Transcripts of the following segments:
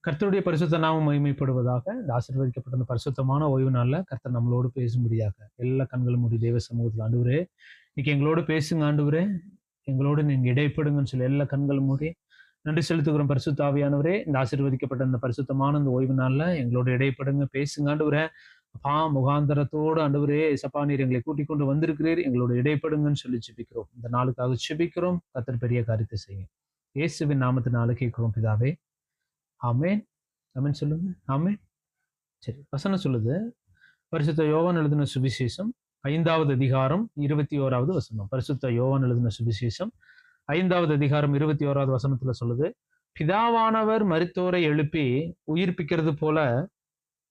கர்த்தருடைய பரிசுத்த நாமம் மகிமைப்படுவதாக. இந்த ஆசீர்வதிக்கப்பட்ட இந்த பரிசுத்தமான ஓய்வு நாள்ல கர்த்தர் நம்மளோடு பேசும்படியாக எல்லா கண்களும் மூடி தேவ சமூகத்தில், ஆண்டவரே இன்னைக்கு எங்களோடு பேசுங்க ஆண்டவரே, எங்களோடு நீங்க இடைப்படுங்கன்னு சொல்லி எல்லா கண்களும் மூடி நன்றி செலுத்துகிறோம். பரிசுத்த ஆவியானவரே, இந்த ஆசீர்வதிக்கப்பட்ட இந்த பரிசுத்தமான இந்த ஓய்வு நாள்ல எங்களோடு இடைப்படுங்க, பேசுங்க ஆண்டவரே. அப்பா, முகாந்தரத்தோடு ஆண்டவரே சப்பா, நீர் எங்களை கூட்டிக் கொண்டு வந்திருக்கிறீர், எங்களோட இடைப்படுங்கன்னு சொல்லி ஜெபிக்கிறோம். இந்த நாளுக்காக ஜெபிக்கிறோம். கர்த்தர் பெரிய காரியத்தை செய்யுங்க. இயேசுவின் நாமத்தினால கேட்கிறோம் பிதாவே, ஆமென். ஆமென் சொல்லுங்க. ஆமென். சரி, வசனம் சொல்லுது. பரிசுத்த யோவான் எழுதின சுவிசேஷம் 5வது அதிகாரம் 21வது வசனம். பரிசுத்த யோவான் எழுதின சுவிசேஷம் 5வது அதிகாரம் 21வது வசனத்துல சொல்லுது, பிதாவானவர் மரித்தோரை எழுப்பி உயிர்ப்பிக்கிறது போல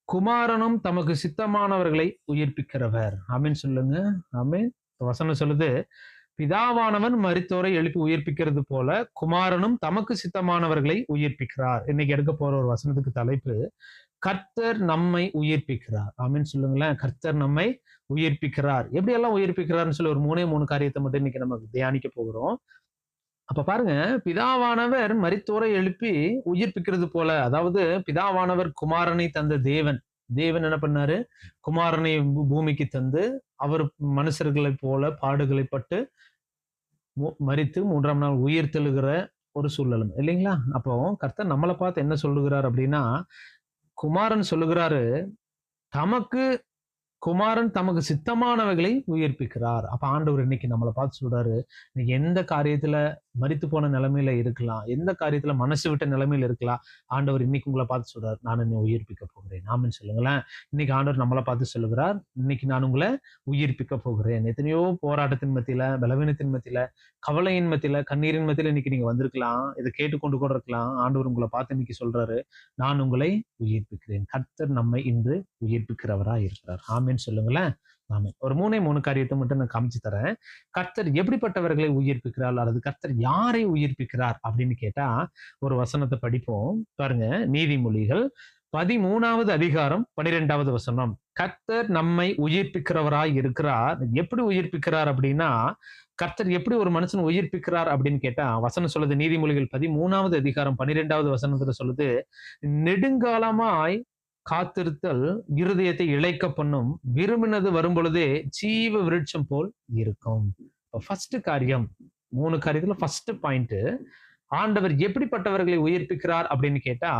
குமாரனும் தமக்கு சித்தமானவர்களை உயிர்ப்பிக்கிறவர். ஆமென் சொல்லுங்க. ஆமென். வசனம் சொல்லுது, பிதாவானவன் மரித்தோரை எழுப்பி உயிர்ப்பிக்கிறது போல குமாரனும் தமக்கு சித்தமானவர்களை உயிர்ப்பிக்கிறார். இன்னைக்கு எடுக்க போற ஒரு வசனத்துக்கு தலைப்பு, கர்த்தர் நம்மை உயிர்ப்பிக்கிறார். ஆமென் சொல்லுங்களேன். கர்த்தர் நம்மை உயிர்ப்பிக்கிறார். எப்படி எல்லாம் உயிர்ப்பிக்கிறார்னு சொல்லி ஒரு 3 காரியத்தை மட்டும் இன்னைக்கு நம்ம தியானிக்க போகிறோம். அப்ப பாருங்க, பிதாவானவர் மரித்தோரை எழுப்பி உயிர்ப்பிக்கிறது போல, அதாவது பிதாவானவர் குமாரனை தந்த தேவன். தேவன் என்ன பண்ணாரு? குமாரனை பூமிக்கு தந்து அவர் மனுஷர்களை போல பாடுகளை பட்டு மரித்து 3ஆம் நாள் உயிர் தெழுகிற ஒரு சூழலும் இல்லைங்களா? அப்போ கர்த்தர் நம்மளை பார்த்து என்ன சொல்லுகிறார் அப்படின்னா, குமாரன் சொல்லுகிறாரு, தமக்கு குமாரன் தமக்கு சித்தமானவைகளை உயிர்ப்பிக்கிறார். அப்ப ஆண்டவர் இன்னைக்கு நம்மளை பார்த்து சொல்றாரு, நீங்க எந்த காரியத்துல மரித்து போன நிலைமையில இருக்கலாம், எந்த காரியத்துல மனசு விட்ட நிலைமையில இருக்கலாம், ஆண்டவர் இன்னைக்கு உங்களை பார்த்து சொல்றாரு, நான் என்னை உயிர்ப்பிக்க போகிறேன். ஆமென் சொல்லுங்களேன். இன்னைக்கு ஆண்டவர் நம்மளை பார்த்து சொல்லுகிறார், இன்னைக்கு நான் உங்களை உயிர்ப்பிக்க போகிறேன். எத்தனையோ போராட்டத்தின் மத்தியில, பலவீனத்தின் மத்தியில, கவலையின் மத்தியில, கண்ணீரின் மத்தியில இன்னைக்கு நீங்க வந்திருக்கலாம், இதை கேட்டுக்கொண்டு கூட இருக்கலாம். ஆண்டவர் உங்களை பார்த்து இன்னைக்கு சொல்றாரு, நான் உங்களை உயிர்ப்பிக்கிறேன். கர்த்தர் நம்மை இன்று உயிர்ப்பிக்கிறவரா இருக்கிறார். ஆமென் சொல்லுங்களேன். ஆமென். ஒரு 3 காரியத்தை மட்டும் நான் காமிச்சு தரேன். கர்த்தர் எப்படிப்பட்டவர்களை உயிர்ப்பிக்கிறார், அல்லது கர்த்தர் யாரை உயிர்ப்பிக்கிறார் அப்படின்னு கேட்டா, ஒரு வசனத்தை படிப்போம் பாருங்க. நீதிமொழிகள் 13வது அதிகாரம் 12வது வசனம். கர்த்தர் நம்மை உயிர்ப்பிக்கிறவராய் இருக்கிறார். எப்படி உயிர்ப்பிக்கிறார் அப்படின்னா, கர்த்தர் எப்படி ஒரு மனுஷன் உயிர்ப்பிக்கிறார் அப்படின்னு கேட்டா, வசனம் சொல்லுது. நீதிமொழிகள் 13வது அதிகாரம் 12வது வசனத்துல சொல்லுது, நெடுங்காலமாய் காத்திருத்தல் இருதயத்தை இளைக்க பண்ணும், விரும்பினது வரும் பொழுதே ஜீவ விருட்சம் போல் இருக்கும். ஃபர்ஸ்ட் காரியம், 3 காரியத்துல ஃபர்ஸ்ட் பாயிண்ட், ஆண்டவர் எப்படிப்பட்டவர்களை உயிர்ப்பிக்கிறார் அப்படின்னு கேட்டா,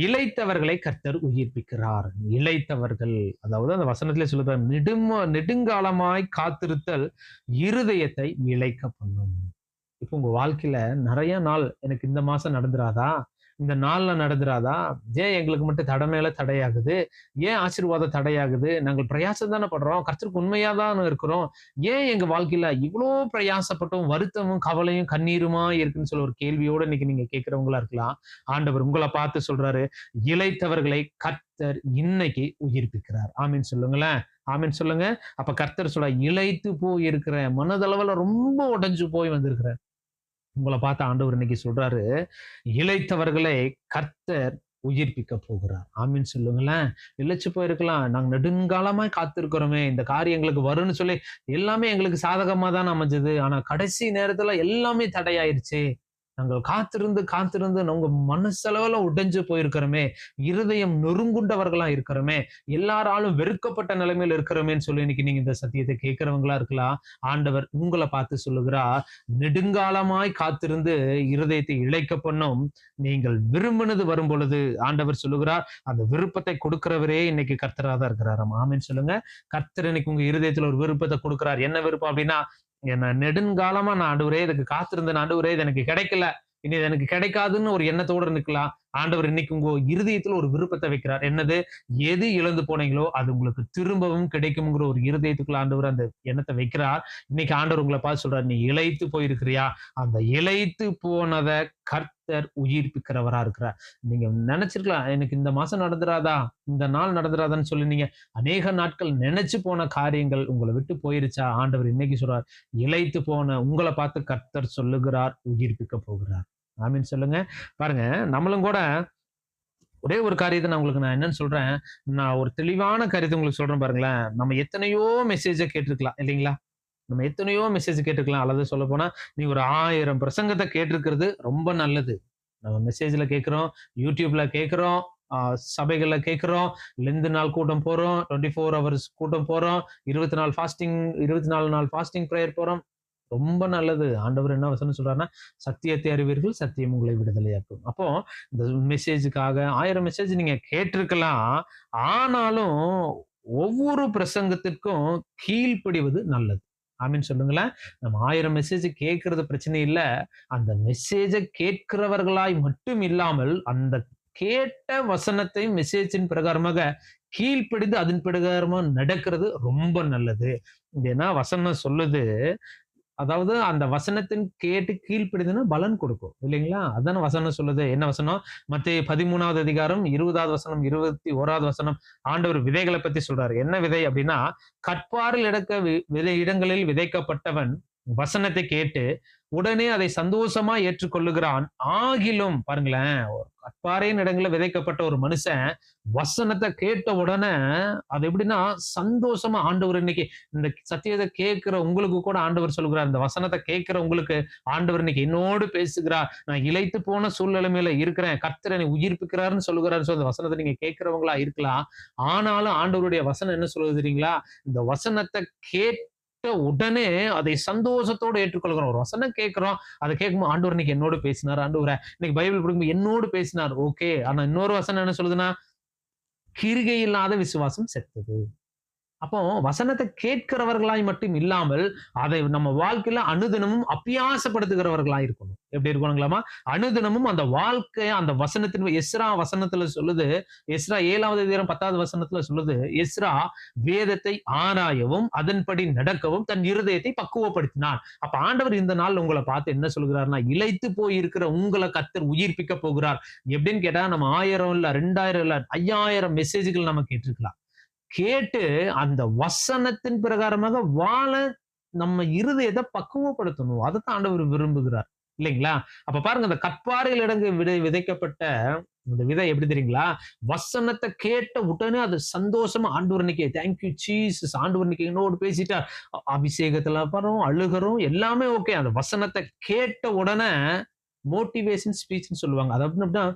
இளைத்தவர்களை கர்த்தர் உயிர்ப்பிக்கிறார். இளைத்தவர்கள், அதாவது அந்த வசனத்திலே சொல்லுறார், நெடுங்காலமாய் காத்திருத்தல் இருதயத்தை இளைக்க பண்ணும். இப்போ உங்க வாழ்க்கையில நிறைய நாள், எனக்கு இந்த மாசம் நடந்துராதா, இந்த நாள்ல நடந்துராதா, ஏன் எங்களுக்கு மட்டும் தடை மேல தடையாகுது, ஏன் ஆசீர்வாதம் தடையாகுது, நாங்கள் பிரயாசம் தானே படுறோம், கர்த்தருக்கு உண்மையா தான் இருக்கிறோம், ஏன் எங்க வாழ்க்கையில இவ்வளோ பிரயாசப்பட்டும் வருத்தமும் கவலையும் கண்ணீருமா இருக்குன்னு சொல்ல ஒரு கேள்வியோட இன்னைக்கு நீங்க கேட்கிறவங்களா இருக்கலாம். ஆண்டவர் உங்களை பார்த்து சொல்றாரு, இளைத்தவர்களை கர்த்தர் இன்னைக்கு உயிர்ப்பிக்கிறார். ஆமீன் சொல்லுங்களேன். ஆமீன் சொல்லுங்க. அப்ப கர்த்தர் சொல்ல, இளைத்து போய் இருக்கிற, மனதளவுல ரொம்ப உடைஞ்சு போய் வந்திருக்கிற உங்களை பார்த்து ஆண்டவர் இன்னைக்கு சொல்றாரு, இளைத்தவர்களை கர்த்தர் உயிர்ப்பிக்க போகிறார். ஆமீன் சொல்லுங்களேன். இழைச்சு போயிருக்கலாம், நாங்க நெடுங்காலமாய் காத்திருக்கிறோமே, இந்த காரியம் எங்களுக்கு வரும்னு சொல்லி எல்லாமே எங்களுக்கு சாதகமா தான் அமைஞ்சது, ஆனா கடைசி நேரத்துல எல்லாமே தடையாயிருச்சு, நாங்கள் காத்திருந்து காத்திருந்து உங்க மனசளவுல உடைஞ்சு போயிருக்கிறோமே, இருதயம் நொறுங்குண்டவர்களா இருக்கிறோமே, எல்லாராலும் வெறுக்கப்பட்ட நிலைமையில இருக்கிறோமேன்னு சொல்லி இன்னைக்கு நீங்க இந்த சத்தியத்தை கேட்கிறவங்களா இருக்கலாம். ஆண்டவர் உங்களை பார்த்து சொல்லுகிறார், நெடுங்காலமாய் காத்திருந்து இருதயத்தை இளைக்க பண்ணும், நீங்கள் விரும்பினது வரும் பொழுது, ஆண்டவர் சொல்லுகிறார், அந்த விருப்பத்தை கொடுக்கிறவரே இன்னைக்கு கர்த்தரா தான் இருக்கிறார். ஆமென் சொல்லுங்க. கர்த்தர் இன்னைக்கு உங்க இருதயத்துல ஒரு விருப்பத்தை கொடுக்கிறார். என்ன விருப்பம் அப்படின்னா, என்ன நெடுங்காலமா நான் ஆண்டவரே இதுக்கு காத்திருந்தேன், ஆண்டவரே இது எனக்கு கிடைக்கல, இனி இது எனக்கு கிடைக்காதுன்னு ஒரு எண்ணத்தோட நிக்கலாம். ஆண்டவர் இன்னைக்கு உங்க இருதயத்துல ஒரு விருப்பத்தை வைக்கிறார். என்னது? எது இழந்து போனீங்களோ அது உங்களுக்கு திரும்பவும் கிடைக்கும்ங்கிற ஒரு இருதயத்துக்குள்ள ஆண்டவர் அந்த எண்ணத்தை வைக்கிறார். இன்னைக்கு ஆண்டவர் உங்களை பார்த்து சொல்றாரு, நீ இளைத்து போயிருக்கிறியா, அந்த இளைத்து போனதை கர்த்தர் உயிர்ப்பிக்கிறவரா இருக்கிறார். நீங்க நினைச்சிருக்கலாம், எனக்கு இந்த மாசம் நடந்துராதா, இந்த நாள் நடந்துராதான்னு சொல்லி நீங்க அநேக நாட்கள் நினைச்சு போன காரியங்கள் உங்களை விட்டு போயிருச்சா, ஆண்டவர் இன்னைக்கு சொல்றார், இளைத்து போன உங்களை பார்த்து கர்த்தர் சொல்லுகிறார், உயிர்ப்பிக்க போகிறார். ஆமீன் சொல்லுங்க. பாருங்க, நம்மளும் கூட ஒரே ஒரு காரியத்தை நான் என்னன்னு சொல்றேன், நான் ஒரு தெளிவான காரியத்தை உங்களுக்கு சொல்றேன் பாருங்களேன். நம்ம எத்தனையோ மெசேஜை கேட்டிருக்கலாம் இல்லைங்களா? நம்ம எத்தனையோ மெசேஜ் கேட்டிருக்கலாம். அல்லது சொல்ல போனா, நீ ஒரு 1000 பிரசங்கத்தை கேட்டிருக்கிறது ரொம்ப நல்லது. நம்ம மெசேஜ்ல கேட்கிறோம், யூடியூப்ல கேட்கிறோம், சபைகள்ல கேட்கிறோம், லெந்து நாள் கூட்டம் போறோம், 24 ஹவர்ஸ் கூட்டம் போறோம், 24 ஃபாஸ்டிங் 24 நாள் ஃபாஸ்டிங் பிரேயர் போறோம். ரொம்ப நல்லது. ஆண்டவர் என்ன வசனம் சொல்றாருன்னா, சத்தியத்தை அறிவீர்கள், சத்தியம் உங்களை விடுதலையாக்கும். அப்போ இந்த மெசேஜுக்காக 1000 மெசேஜ் நீங்க கேட்டிருக்கலாம். ஆனாலும் ஒவ்வொரு பிரசங்கத்திற்கும் கீழ்ப்படிவது நல்லது. ஆமீன் சொல்லுங்களேன். நம்ம 1000 மெசேஜ் கேட்கிறது பிரச்சனை இல்ல. அந்த மெசேஜ கேட்கிறவர்களாய் மட்டும் இல்லாமல், அந்த கேட்ட வசனத்தை மெசேஜின் பிரகாரமாக கீழ்ப்படிந்து அதன் பிரகாரமா நடக்கிறது ரொம்ப நல்லது. ஏன்னா வசனம் சொல்லுது, அதாவது அந்த வசனத்தின் கேட்டு கீழ்ப்படிதுன்னா பலன் கொடுக்கும் இல்லைங்களா? அதான வசனம் சொல்லுது. என்ன வசனம்? மத்தேயு 13வது அதிகாரம் 20வது வசனம், 21வது வசனம். ஆண்டவர் விதைகளை பத்தி சொல்றாரு. என்ன விதை அப்படின்னா, கற்பாரில் விதை இடங்களில் விதைக்கப்பட்டவன் வசனத்தை கேட்டு உடனே அதை சந்தோஷமா ஏற்றுக்கொள்ளுகிறான். ஆகிலும் பாருங்களேன், கற்பாறையின் இடங்களில் விதைக்கப்பட்ட ஒரு மனுஷன் வசனத்தை கேட்ட உடனே அது எப்படின்னா சந்தோஷமா, ஆண்டவர் இன்னைக்கு இந்த சத்தியத்தை கேட்கிற உங்களுக்கு கூட ஆண்டவர் சொல்லுகிறார், இந்த வசனத்தை கேட்கிற உங்களுக்கு ஆண்டவர் இன்னைக்கு என்னோடு பேசுகிறார், நான் இளைத்து போன சூழ்நிலைமையில இருக்கிறேன், கர்த்தர் என்னை உயிர்ப்பிக்கிறாருன்னு சொல்லுகிறாரு. அந்த வசனத்தை நீங்க கேட்கிறவங்களா இருக்கலாம். ஆனாலும் ஆண்டவருடைய வசனம் என்ன சொல்லுது தெரியுங்களா? இந்த வசனத்தை உடனே அதை சந்தோஷத்தோடு ஏற்றுக்கொள்கிறோம். ஒரு வசனம் கேட்கிறோம், அதை கேட்கும்போது ஆண்டவர் இன்னைக்கு என்னோடு பேசினார், ஆண்டவரே இன்னைக்கு பைபிள் படிக்கும்போது என்னோடு பேசினார். ஓகே. ஆனா இன்னொரு வசனம் என்ன சொல்லுதுன்னா, கிரிகை இல்லாத விசுவாசம் செத்தது. அப்போ வசனத்தை கேட்கிறவர்களாய் மட்டும் இல்லாமல் அதை நம்ம வாழ்க்கையில அனுதினமும் அபியாசப்படுத்துகிறவர்களாய் இருக்கணும். எப்படி இருக்கணுங்களாமா? அனுதினமும் அந்த வாழ்க்கைய அந்த வசனத்தின் எஸ்ரா வசனத்துல சொல்லுது, எஸ்ரா 7வது அதிகாரம் 10வது வசனத்துல சொல்லுது, எஸ்ரா வேதத்தை ஆராயவும் அதன்படி நடக்கவும் தன் இருதயத்தை பக்குவப்படுத்தினான். அப்ப ஆண்டவர் இந்த நாள் உங்களை பார்த்து என்ன சொல்கிறார்னா, இளைத்து போய் இருக்கிற உங்களை கர்த்தர் உயிர்ப்பிக்க போகிறார். எப்படின்னு கேட்டா, நம்ம 1000 இல்ல 2000 இல்ல 5000 மெசேஜ்கள் நம்ம கேட்டிருக்கலாம். கேட்டு அந்த வசனத்தின் பிரகாரமாக வாழ நம்ம இருதயத்தை பக்குவப்படுத்தணும். அதைத்தான் ஆண்டவர் விரும்புகிறார் இல்லைங்களா? அப்ப பாருங்க, அந்த கற்பாறையில் இடங்கு விதைக்கப்பட்ட இந்த விதை எப்படி தெரியுங்களா? வசனத்தை கேட்ட உடனே அது சந்தோஷமா, ஆண்டவர் இன்னைக்கு தேங்க்யூ ஜீசஸ், ஆண்டவர் இன்னைக்கு என்னோடு பேசிட்டார், அபிஷேகத்துல வரும், அழுகிறோம், எல்லாமே ஓகே. அந்த வசனத்தை கேட்ட உடனே மோட்டிவேஷன் ஸ்பீச்னு சொல்லுவாங்க. அது அப்படின்னா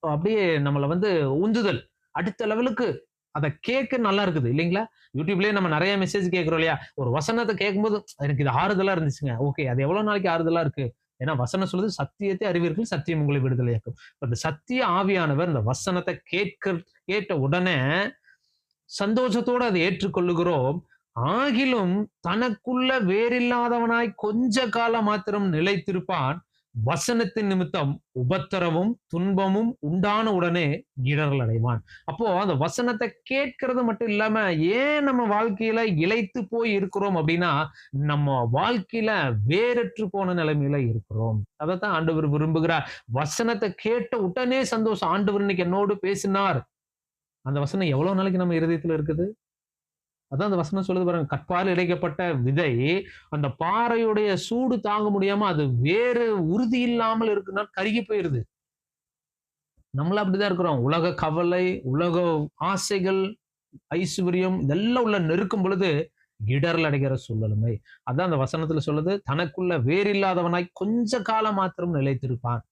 அப்படியே நம்மளை உந்துதல் அடுத்த லெவலுக்கு, அதை கேட்க நல்லா இருக்குது இல்லைங்களா? யூடியூப்லயே நம்ம நிறைய மெசேஜ் கேட்கிறோம் இல்லையா? ஒரு வசனத்தை கேட்கும்போது எனக்கு இது ஆறுதலா இருந்துச்சுங்க. ஓகே, அது எவ்வளவு நாளைக்கு ஆறுதலா இருக்கு? ஏன்னா வசனம் சொல்லுது, சத்தியத்தை அறிவீர்கள், சத்தியம் உங்களை விடுதலையாக்கும். அந்த சத்திய ஆவியானவர் இந்த வசனத்தை கேட்ட உடனே சந்தோஷத்தோடு அதை ஏற்றுக்கொள்ளுகிறோம். ஆகிலும் தனக்குள்ள வேறில்லாதவனாய் கொஞ்ச காலம் மாத்திரம் நிலைத்திருப்பான். வசனத்தின் நிமித்தம் உபத்திரவும் துன்பமும் உண்டான உடனே இடரல் அடைவான். அப்போ அந்த வசனத்தை கேட்கறது மட்டும் இல்லாம ஏன் நம்ம வாழ்க்கையில இளைத்து போய் இருக்கிறோம் அப்படின்னா, நம்ம வாழ்க்கையில வேறற்று போன நிலைமையில இருக்கிறோம். அதைத்தான் ஆண்டவர் விரும்புகிறார். வசனத்தை கேட்ட உடனே சந்தோஷம், ஆண்டவர் இன்னைக்கு என்னோடு பேசினார். அந்த வசனம் எவ்வளவு நாளைக்கு நம்ம இருதயத்துல இருக்குது? அதான் அந்த வசனம் சொல்லுது பாருங்க, கற்பாரில் இடைக்கப்பட்ட விதை அந்த பாறையுடைய சூடு தாங்க முடியாம அது வேறு உறுதி இல்லாமல் இருக்குன்னா கருகி போயிருது. நம்மள அப்படிதான் இருக்கிறோம். உலக கவலை, உலக ஆசைகள், ஐஸ்வர்யம் இதெல்லாம் உள்ள நெருக்கும் பொழுது இடரல் அடைகிற சூழ்நிலைமை. அதான் அந்த வசனத்துல சொல்லுது, தனக்குள்ள வேறில்லாதவனாய் கொஞ்ச காலம் மாத்திரம் நிலைத்திருப்பான்.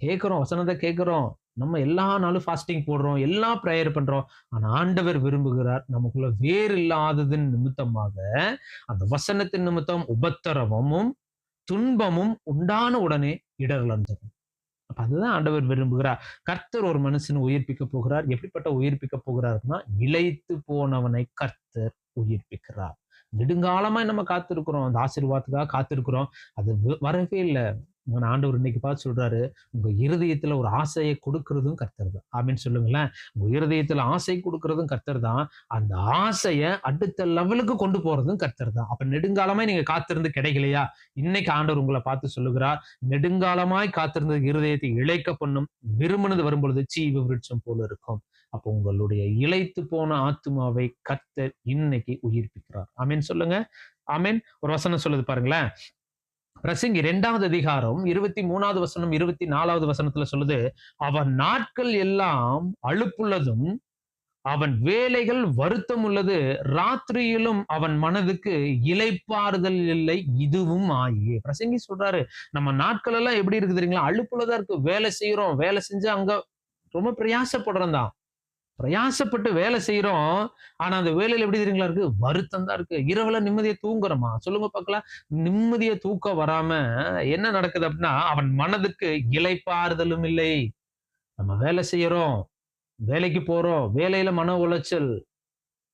கேட்கிறோம், வசனத்தை கேட்கிறோம், நம்ம எல்லா நாளும் ஃபாஸ்டிங் போடுறோம், எல்லாம் பிரேயர் பண்றோம். ஆனா ஆண்டவர் விரும்புகிறார், நமக்குள்ள வேறு இல்லாததன் நிமித்தமாக அந்த வசனத்தின் நிமித்தம் உபத்திரவமும் துன்பமும் உண்டான உடனே இடரல் அடைஞ்சிடும். அப்ப அதுதான் ஆண்டவர் விரும்புகிறார். கர்த்தர் ஒரு மனுஷனை உயிர்ப்பிக்க போகிறார். எப்படிப்பட்ட உயிர்ப்பிக்க போகிறார்னா, இளைத்து போனவனை கர்த்தர் உயிர்ப்பிக்கிறார். நெடுங்காலமா நம்ம காத்திருக்கிறோம், அந்த ஆசீர்வாதத்துக்காக காத்திருக்கிறோம். அது வரவே இல்லை. ஆண்டவர் இன்னைக்கு பார்த்து சொல்றாரு, உங்க இருதயத்துல ஒரு ஆசையை கொடுக்கிறதும் கர்த்தர் தான். ஆமீன் சொல்லுங்களேன். உங்க இருதயத்துல ஆசை கொடுக்கிறதும் கர்த்தர் தான். அந்த ஆசையை அடுத்த லெவலுக்கு கொண்டு போறதும் கர்த்தர் தான். அப்ப நெடுங்காலமாய் நீங்க காத்திருந்து கிடைக்கலையா? இன்னைக்கு ஆண்டவர் உங்களை பார்த்து சொல்லுகிறார், நெடுங்காலமாய் காத்திருந்த இருதயத்தை இழைக்க பண்ணும், விரும்பினது வரும்பொழுது ஜீவ விருட்சம் போல இருக்கும். அப்போ உங்களுடைய இளைத்து போன ஆத்துமாவை கர்த்தர் இன்னைக்கு உயிர்ப்பிக்கிறார். ஆமீன் சொல்லுங்க. ஆமீன். ஒரு வசனம் சொல்லுது பாருங்களேன், பிரசங்கி 2வது அதிகாரம் 23வது வசனம் 24வது வசனத்துல சொல்லுது, அவன் நாட்கள் எல்லாம் அலுப்புள்ளதும் அவன் வேலைகள் வருத்தம் உள்ளது, ராத்திரியிலும் அவன் மனதுக்கு இளைப்பாறுதல் இல்லை, இதுவும் ஆயே. பிரசங்கி சொல்றாரு, நம்ம நாட்கள் எல்லாம் எப்படி இருக்கு தெரியுங்களா? அலுப்புலதான் இருக்கு. வேலை செய்யறோம், வேலை செஞ்சு அங்க ரொம்ப பிரயாசப்படுறோம் தான். பிரயாசப்பட்டு வேலை செய்யறோம். ஆனா அந்த வேலையில எப்படி தெரியுங்களா இருக்கு? வருத்தம் தான் இருக்கு. இரவுல நிம்மதியா தூங்குறோமா? சொல்லுங்க பார்க்கலாம். நிம்மதியா தூக்கம் வராம என்ன நடக்குது அப்படின்னா, அவன் மனதுக்கு இளைப்பாறுதலும் இல்லை. நம்ம வேலை செய்யறோம், வேலைக்கு போறோம், வேலையில மன உளைச்சல்.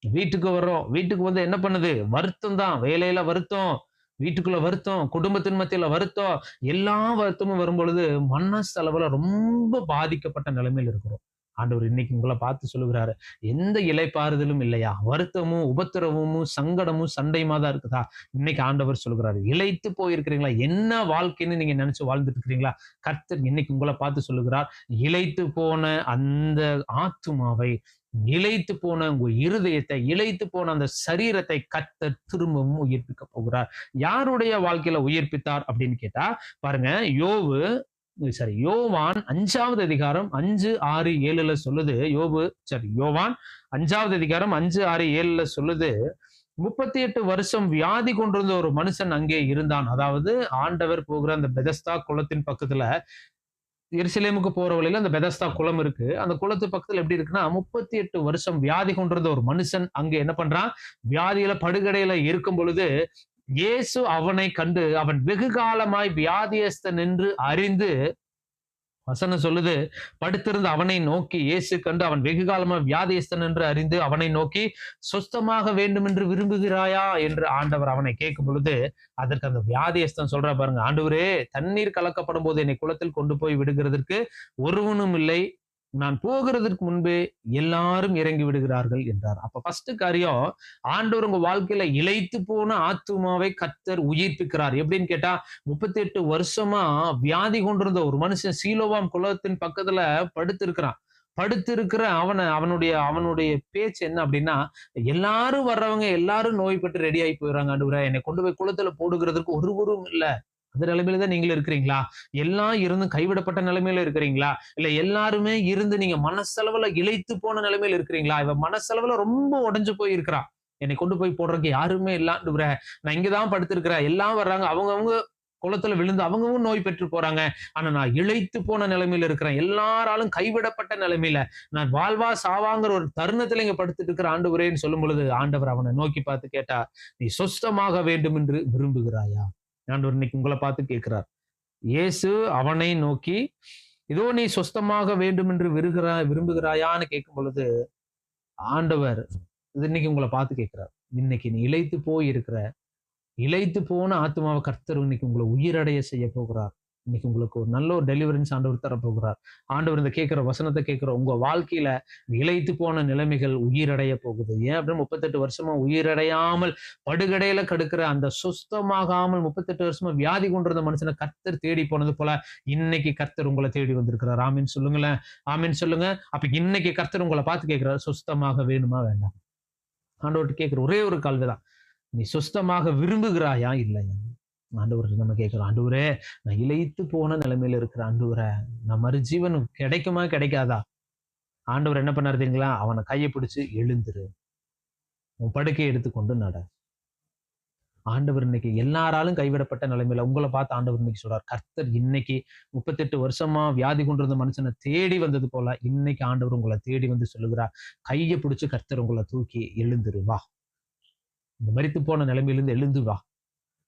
வீட்டுக்கு வர்றோம், வீட்டுக்கு வந்து என்ன பண்ணுது? வருத்தம் தான். வேலையில வருத்தம், வீட்டுக்குள்ள வருத்தம், குடும்பத்தின் மத்தியில வருத்தம், எல்லா வருத்தமும் வரும்பொழுது மனசளவுல ரொம்ப பாதிக்கப்பட்ட நிலைமையில இருக்கிறோம். ஆண்டவர் இன்னைக்கு உங்கள பார்த்து சொல்லுகிறாரு, எந்த இளைப்பாறுதலும் இல்லையா? வருத்தமும், உபத்திரவமும், சங்கடமும், சண்டையுமா தான் இருக்குதா? இன்னைக்கு ஆண்டவர் சொல்லுகிறாரு, இளைத்து போயிருக்கிறீங்களா? என்ன வாழ்க்கைன்னு நீங்க நினைச்சு வாழ்ந்துட்டு இருக்கிறீங்களா? கர்த்தர் இன்னைக்கு உங்கள பார்த்து சொல்லுகிறார், இளைத்து போன அந்த ஆத்துமாவை, இளைத்து போன உங்க இருதயத்தை, இளைத்து போன அந்த சரீரத்தை கர்த்தர் திரும்பவும் உயிர்ப்பிக்க போகிறார். யாருடைய வாழ்க்கையில உயிர்ப்பித்தார் அப்படின்னு கேட்டா, பாருங்க, யோவான் 5வது அதிகாரம் 5, 6, 7ல சொல்லுது. யோவான் 5வது அதிகாரம் 5, 6, 7ல சொல்லுது. 38 வருஷம் வியாதி கொண்டிருந்த ஒரு மனுஷன் அங்கே இருந்தான். அதாவது ஆண்டவர் போகிற அந்த பெதஸ்தா குளத்தின் பக்கத்துல, எருசலேமுக்கு போற வழியில அந்த பெதஸ்தா குளம் இருக்கு. அந்த குளத்து பக்கத்துல எப்படி இருக்குன்னா, 38 வருஷம் வியாதி கொண்டிருந்த ஒரு மனுஷன் அங்க என்ன பண்றான்? வியாதியில படுகடையில இருக்கும் பொழுது, இயேசு அவனை கண்டு, அவன் வெகு காலமாய் வியாதியஸ்தன் என்று அறிந்து, வசனம் சொல்லுது, படுத்திருந்த அவனை நோக்கி இயேசு கண்டு, அவன் வெகு காலமா வியாதியஸ்தன் என்று அறிந்து அவனை நோக்கி, சொஸ்தமாக வேண்டும் என்று விரும்புகிறாயா என்று ஆண்டவர் அவனை கேட்கும் பொழுது, அதற்கு அந்த வியாதியஸ்தன் சொல்றா பாருங்க, ஆண்டவரே, தண்ணீர் கலக்கப்படும் போது என்னை குளத்தில் கொண்டு போய் விடுகிறதற்கு ஒருவனும் இல்லை, நான் போகிறதற்கு முன்பே எல்லாரும் இறங்கி விடுகிறார்கள் என்றார். அப்ப ஃபர்ஸ்ட் காரியம், ஆண்டவர் உங்க வாழ்க்கையில இளைத்து போன ஆத்துமாவை கர்த்தர் உயிர்ப்பிக்கிறார். எப்படின்னு கேட்டா, 38 வருஷமா வியாதி கொண்டிருந்த ஒரு மனுஷன் சீலோவாம் குளத்தின் பக்கத்துல படுத்திருக்கிற அவனுடைய அவனுடைய பேச்சு என்ன அப்படின்னா, எல்லாரும் வர்றவங்க எல்லாரும் நோய் பெற்று ரெடி ஆகி போயிடுறாங்க. ஆண்டவரே, என்னை கொண்டு போய் குளத்துல போடுகிறதுக்கு ஒருவரும் இல்ல. அந்த நிலைமையில தான் நீங்களும் இருக்கிறீங்களா? எல்லாம் இருந்தும் கைவிடப்பட்ட நிலைமையில இருக்கிறீங்களா? இல்ல எல்லாருமே இருந்து நீங்க மனசளவுல இளைத்து போன நிலைமையில இருக்கிறீங்களா? இவன் மனசளவுல ரொம்ப உடைஞ்சு போய் இருக்கிறான். என்னை கொண்டு போய் போடுறதுக்கு யாருமே இல்ல ஆண்டவரே. நான் இங்கதான் படுத்திருக்கிறேன். எல்லாம் வர்றாங்க. அவங்கவங்க குளத்துல விழுந்து அவங்கவும் நோய் பெற்று போறாங்க. ஆனா நான் இளைத்து போன நிலைமையில இருக்கிறேன். எல்லாராலும் கைவிடப்பட்ட நிலைமையில நான் வாழ்வா சாவாங்கிற ஒரு தருணத்துல இங்க படுத்துட்டு இருக்கிற ஆண்டவரேன்னு சொல்லும் பொழுது, ஆண்டவர் அவனை நோக்கி பார்த்து கேட்டா, நீ சொஸ்தமாக வேண்டும் என்று விரும்புகிறாயா? ஆண்டவர் இன்னைக்கு உங்களை பார்த்து கேட்கிறார். இயேசு அவனை நோக்கி, இதோ நீ சொஸ்தமாக வேண்டும் என்று விரும்புகிறாயான்னு கேட்கும் பொழுது, ஆண்டவர் இது இன்னைக்கு உங்களை பார்த்து கேட்கிறார். இன்னைக்கு நீ இளைத்து போன ஆத்மாவை கர்த்தர் இன்னைக்கு உங்களை உயிரடைய செய்ய போகிறார். இன்னைக்கு உங்களுக்கு ஒரு நல்ல ஒரு டெலிவரன்ஸ் ஆண்டவர் தர போகிறார். ஆண்டவர் இந்த கேட்கிற வசனத்தை கேட்கிற உங்க வாழ்க்கையில இளைத்து போன நிலைமைகள் உயிரடைய போகுது. ஏன் அப்படின்னு 38 வருஷமா உயிரடையாமல் படுகடையில கடுக்கிற அந்த சுஸ்தமாகாமல் 38 வருஷமா வியாதி கொண்டிருந்த மனுஷனை கர்த்தர் தேடி போனது போல இன்னைக்கு கர்த்தர் உங்களை தேடி வந்திருக்கிறார். ஆமீன் சொல்லுங்களேன். ஆமீன் சொல்லுங்க. அப்ப இன்னைக்கு கர்த்தர் உங்களை பார்த்து கேட்கிறார், சுஸ்தமாக வேணுமா வேண்டாம்? ஆண்டவர்கிட்ட கேட்கிற ஒரே ஒரு கேள்விதான், நீ சுஸ்தமாக விரும்புகிறாயா இல்லையா? ஆண்டவர் நம்ம கேட்கிறோம், ஆண்டவரே, நான் இளைத்து போன நிலைமையில இருக்கிற ஆண்டவரே, நான் மறுஜீவன் கிடைக்குமா கிடைக்காதா? ஆண்டவர் என்ன பண்ணாரு தெரியுங்களா? அவனை கையை பிடிச்சு, எழுந்துரு, உன் படுக்கையை எடுத்துக்கொண்டு நட. ஆண்டவர் இன்னைக்கு எல்லாராலும் கைவிடப்பட்ட நிலைமையில உங்களை பார்த்து ஆண்டவர் இன்னைக்கு சொல்றார், கர்த்தர் இன்னைக்கு 38 வருஷமா வியாதி கொண்டிருந்த மனுஷனை தேடி வந்தது போல இன்னைக்கு ஆண்டவர் உங்களை தேடி வந்து சொல்லுகிறார், கையை பிடிச்சு கர்த்தர் உங்களை தூக்கி எழுந்துரு வா. இந்த மரித்து போன நிலைமையிலிருந்து எழுந்து வா.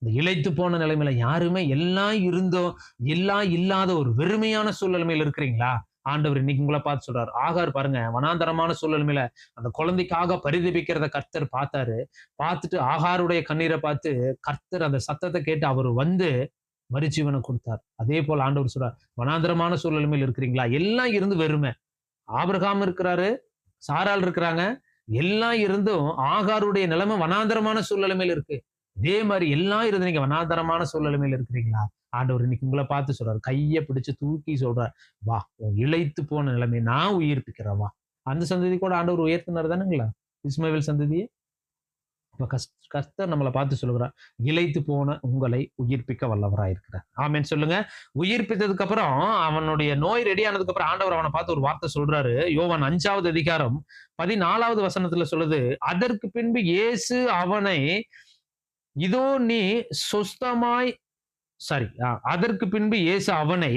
இந்த இளைத்து போன நிலைமையில யாருமே எல்லாம் இருந்தோம், எல்லாம் இல்லாத ஒரு வெறுமையான சூழ்நிலைமையில இருக்கிறீங்களா? ஆண்டவர் இன்னைக்கு உங்களை பார்த்து சொல்றாரு. ஆகார் பாருங்க, வனாந்தரமான சூழ்நிலைமையில அந்த குழந்தைக்காக பரிதபிக்கிறத கர்த்தர் பார்த்தாரு. பார்த்துட்டு ஆகாருடைய கண்ணீரை பார்த்து கர்த்தர் அந்த சத்தத்தை கேட்டு அவர் வந்து மறுஜீவனை கொடுத்தார். அதே போல ஆண்டவர் சொல்றார், வனாந்தரமான சூழ்நிலைமையில் இருக்கிறீங்களா? எல்லாம் இருந்து வெறுமை. ஆபிரகாம் இருக்கிறாரு, சாராள் இருக்கிறாங்க, எல்லாம் இருந்தும் ஆகாருடைய நிலைமை வனாந்தரமான சூழ்நிலைமையில இருக்கு. இதே மாதிரி எல்லாம் இருந்து நீங்க வனாந்தரமான சூழ்நிலைமையில இருக்கிறீங்களா? ஆண்டவர் இன்னைக்கு உங்களை பார்த்து சொல்றாரு, கையை பிடிச்சு தூக்கி சொல்றார், வா, உன் இளைத்து போன நிலைமை நான் உயிர்ப்பிக்கிறேன் வா. அந்த சந்ததி கூட ஆண்டவர் உயர்த்தினார் தானுங்களா, இஸ்மவேல் சந்ததியை. கர்த்தர் நம்மளை பார்த்து சொல்லுகிறார், இளைத்து போன உங்களை உயிர்ப்பிக்க வல்லவராயிருக்கிறார். ஆமென் சொல்லுங்க. உயிர்ப்பித்ததுக்கு அப்புறம் அவனுடைய நோய் ரெடி ஆனதுக்கு அப்புறம் ஆண்டவர் அவனை பார்த்து ஒரு வார்த்தை சொல்றாரு. யோவான் 5வது அதிகாரம் 14வது வசனத்துல சொல்லுது, அதற்கு பின்பு இயேசு அவனை, இதோ நீ சொஸ்தமாய் அதற்கு பின்பு இயேசு அவனை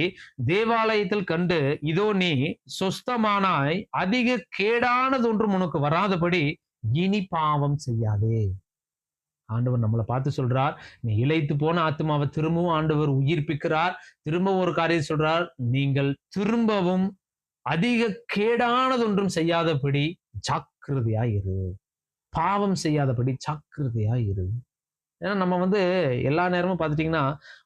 தேவாலயத்தில் கண்டு, இதோ நீ சொஸ்தமானாய், அதிக கேடானது ஒன்றும் உனக்கு வராதபடி இனி பாவம் செய்யாதே. ஆண்டவர் நம்மளை பார்த்து சொல்றார், நீ இளைத்து போன ஆத்மாவை திரும்பவும் ஆண்டவர் உயிர்ப்பிக்கிறார். திரும்பவும் ஒரு காரியம் சொல்றார், நீங்கள் திரும்பவும் அதிக கேடானது ஒன்றும் செய்யாதபடி ஜாக்கிரதையா இரு. பாவம் செய்யாதபடி ஜாக்கிரதையா இரு. ஏன்னா நம்ம எல்லா நேரமும் பார்த்துட்டீங்கன்னா,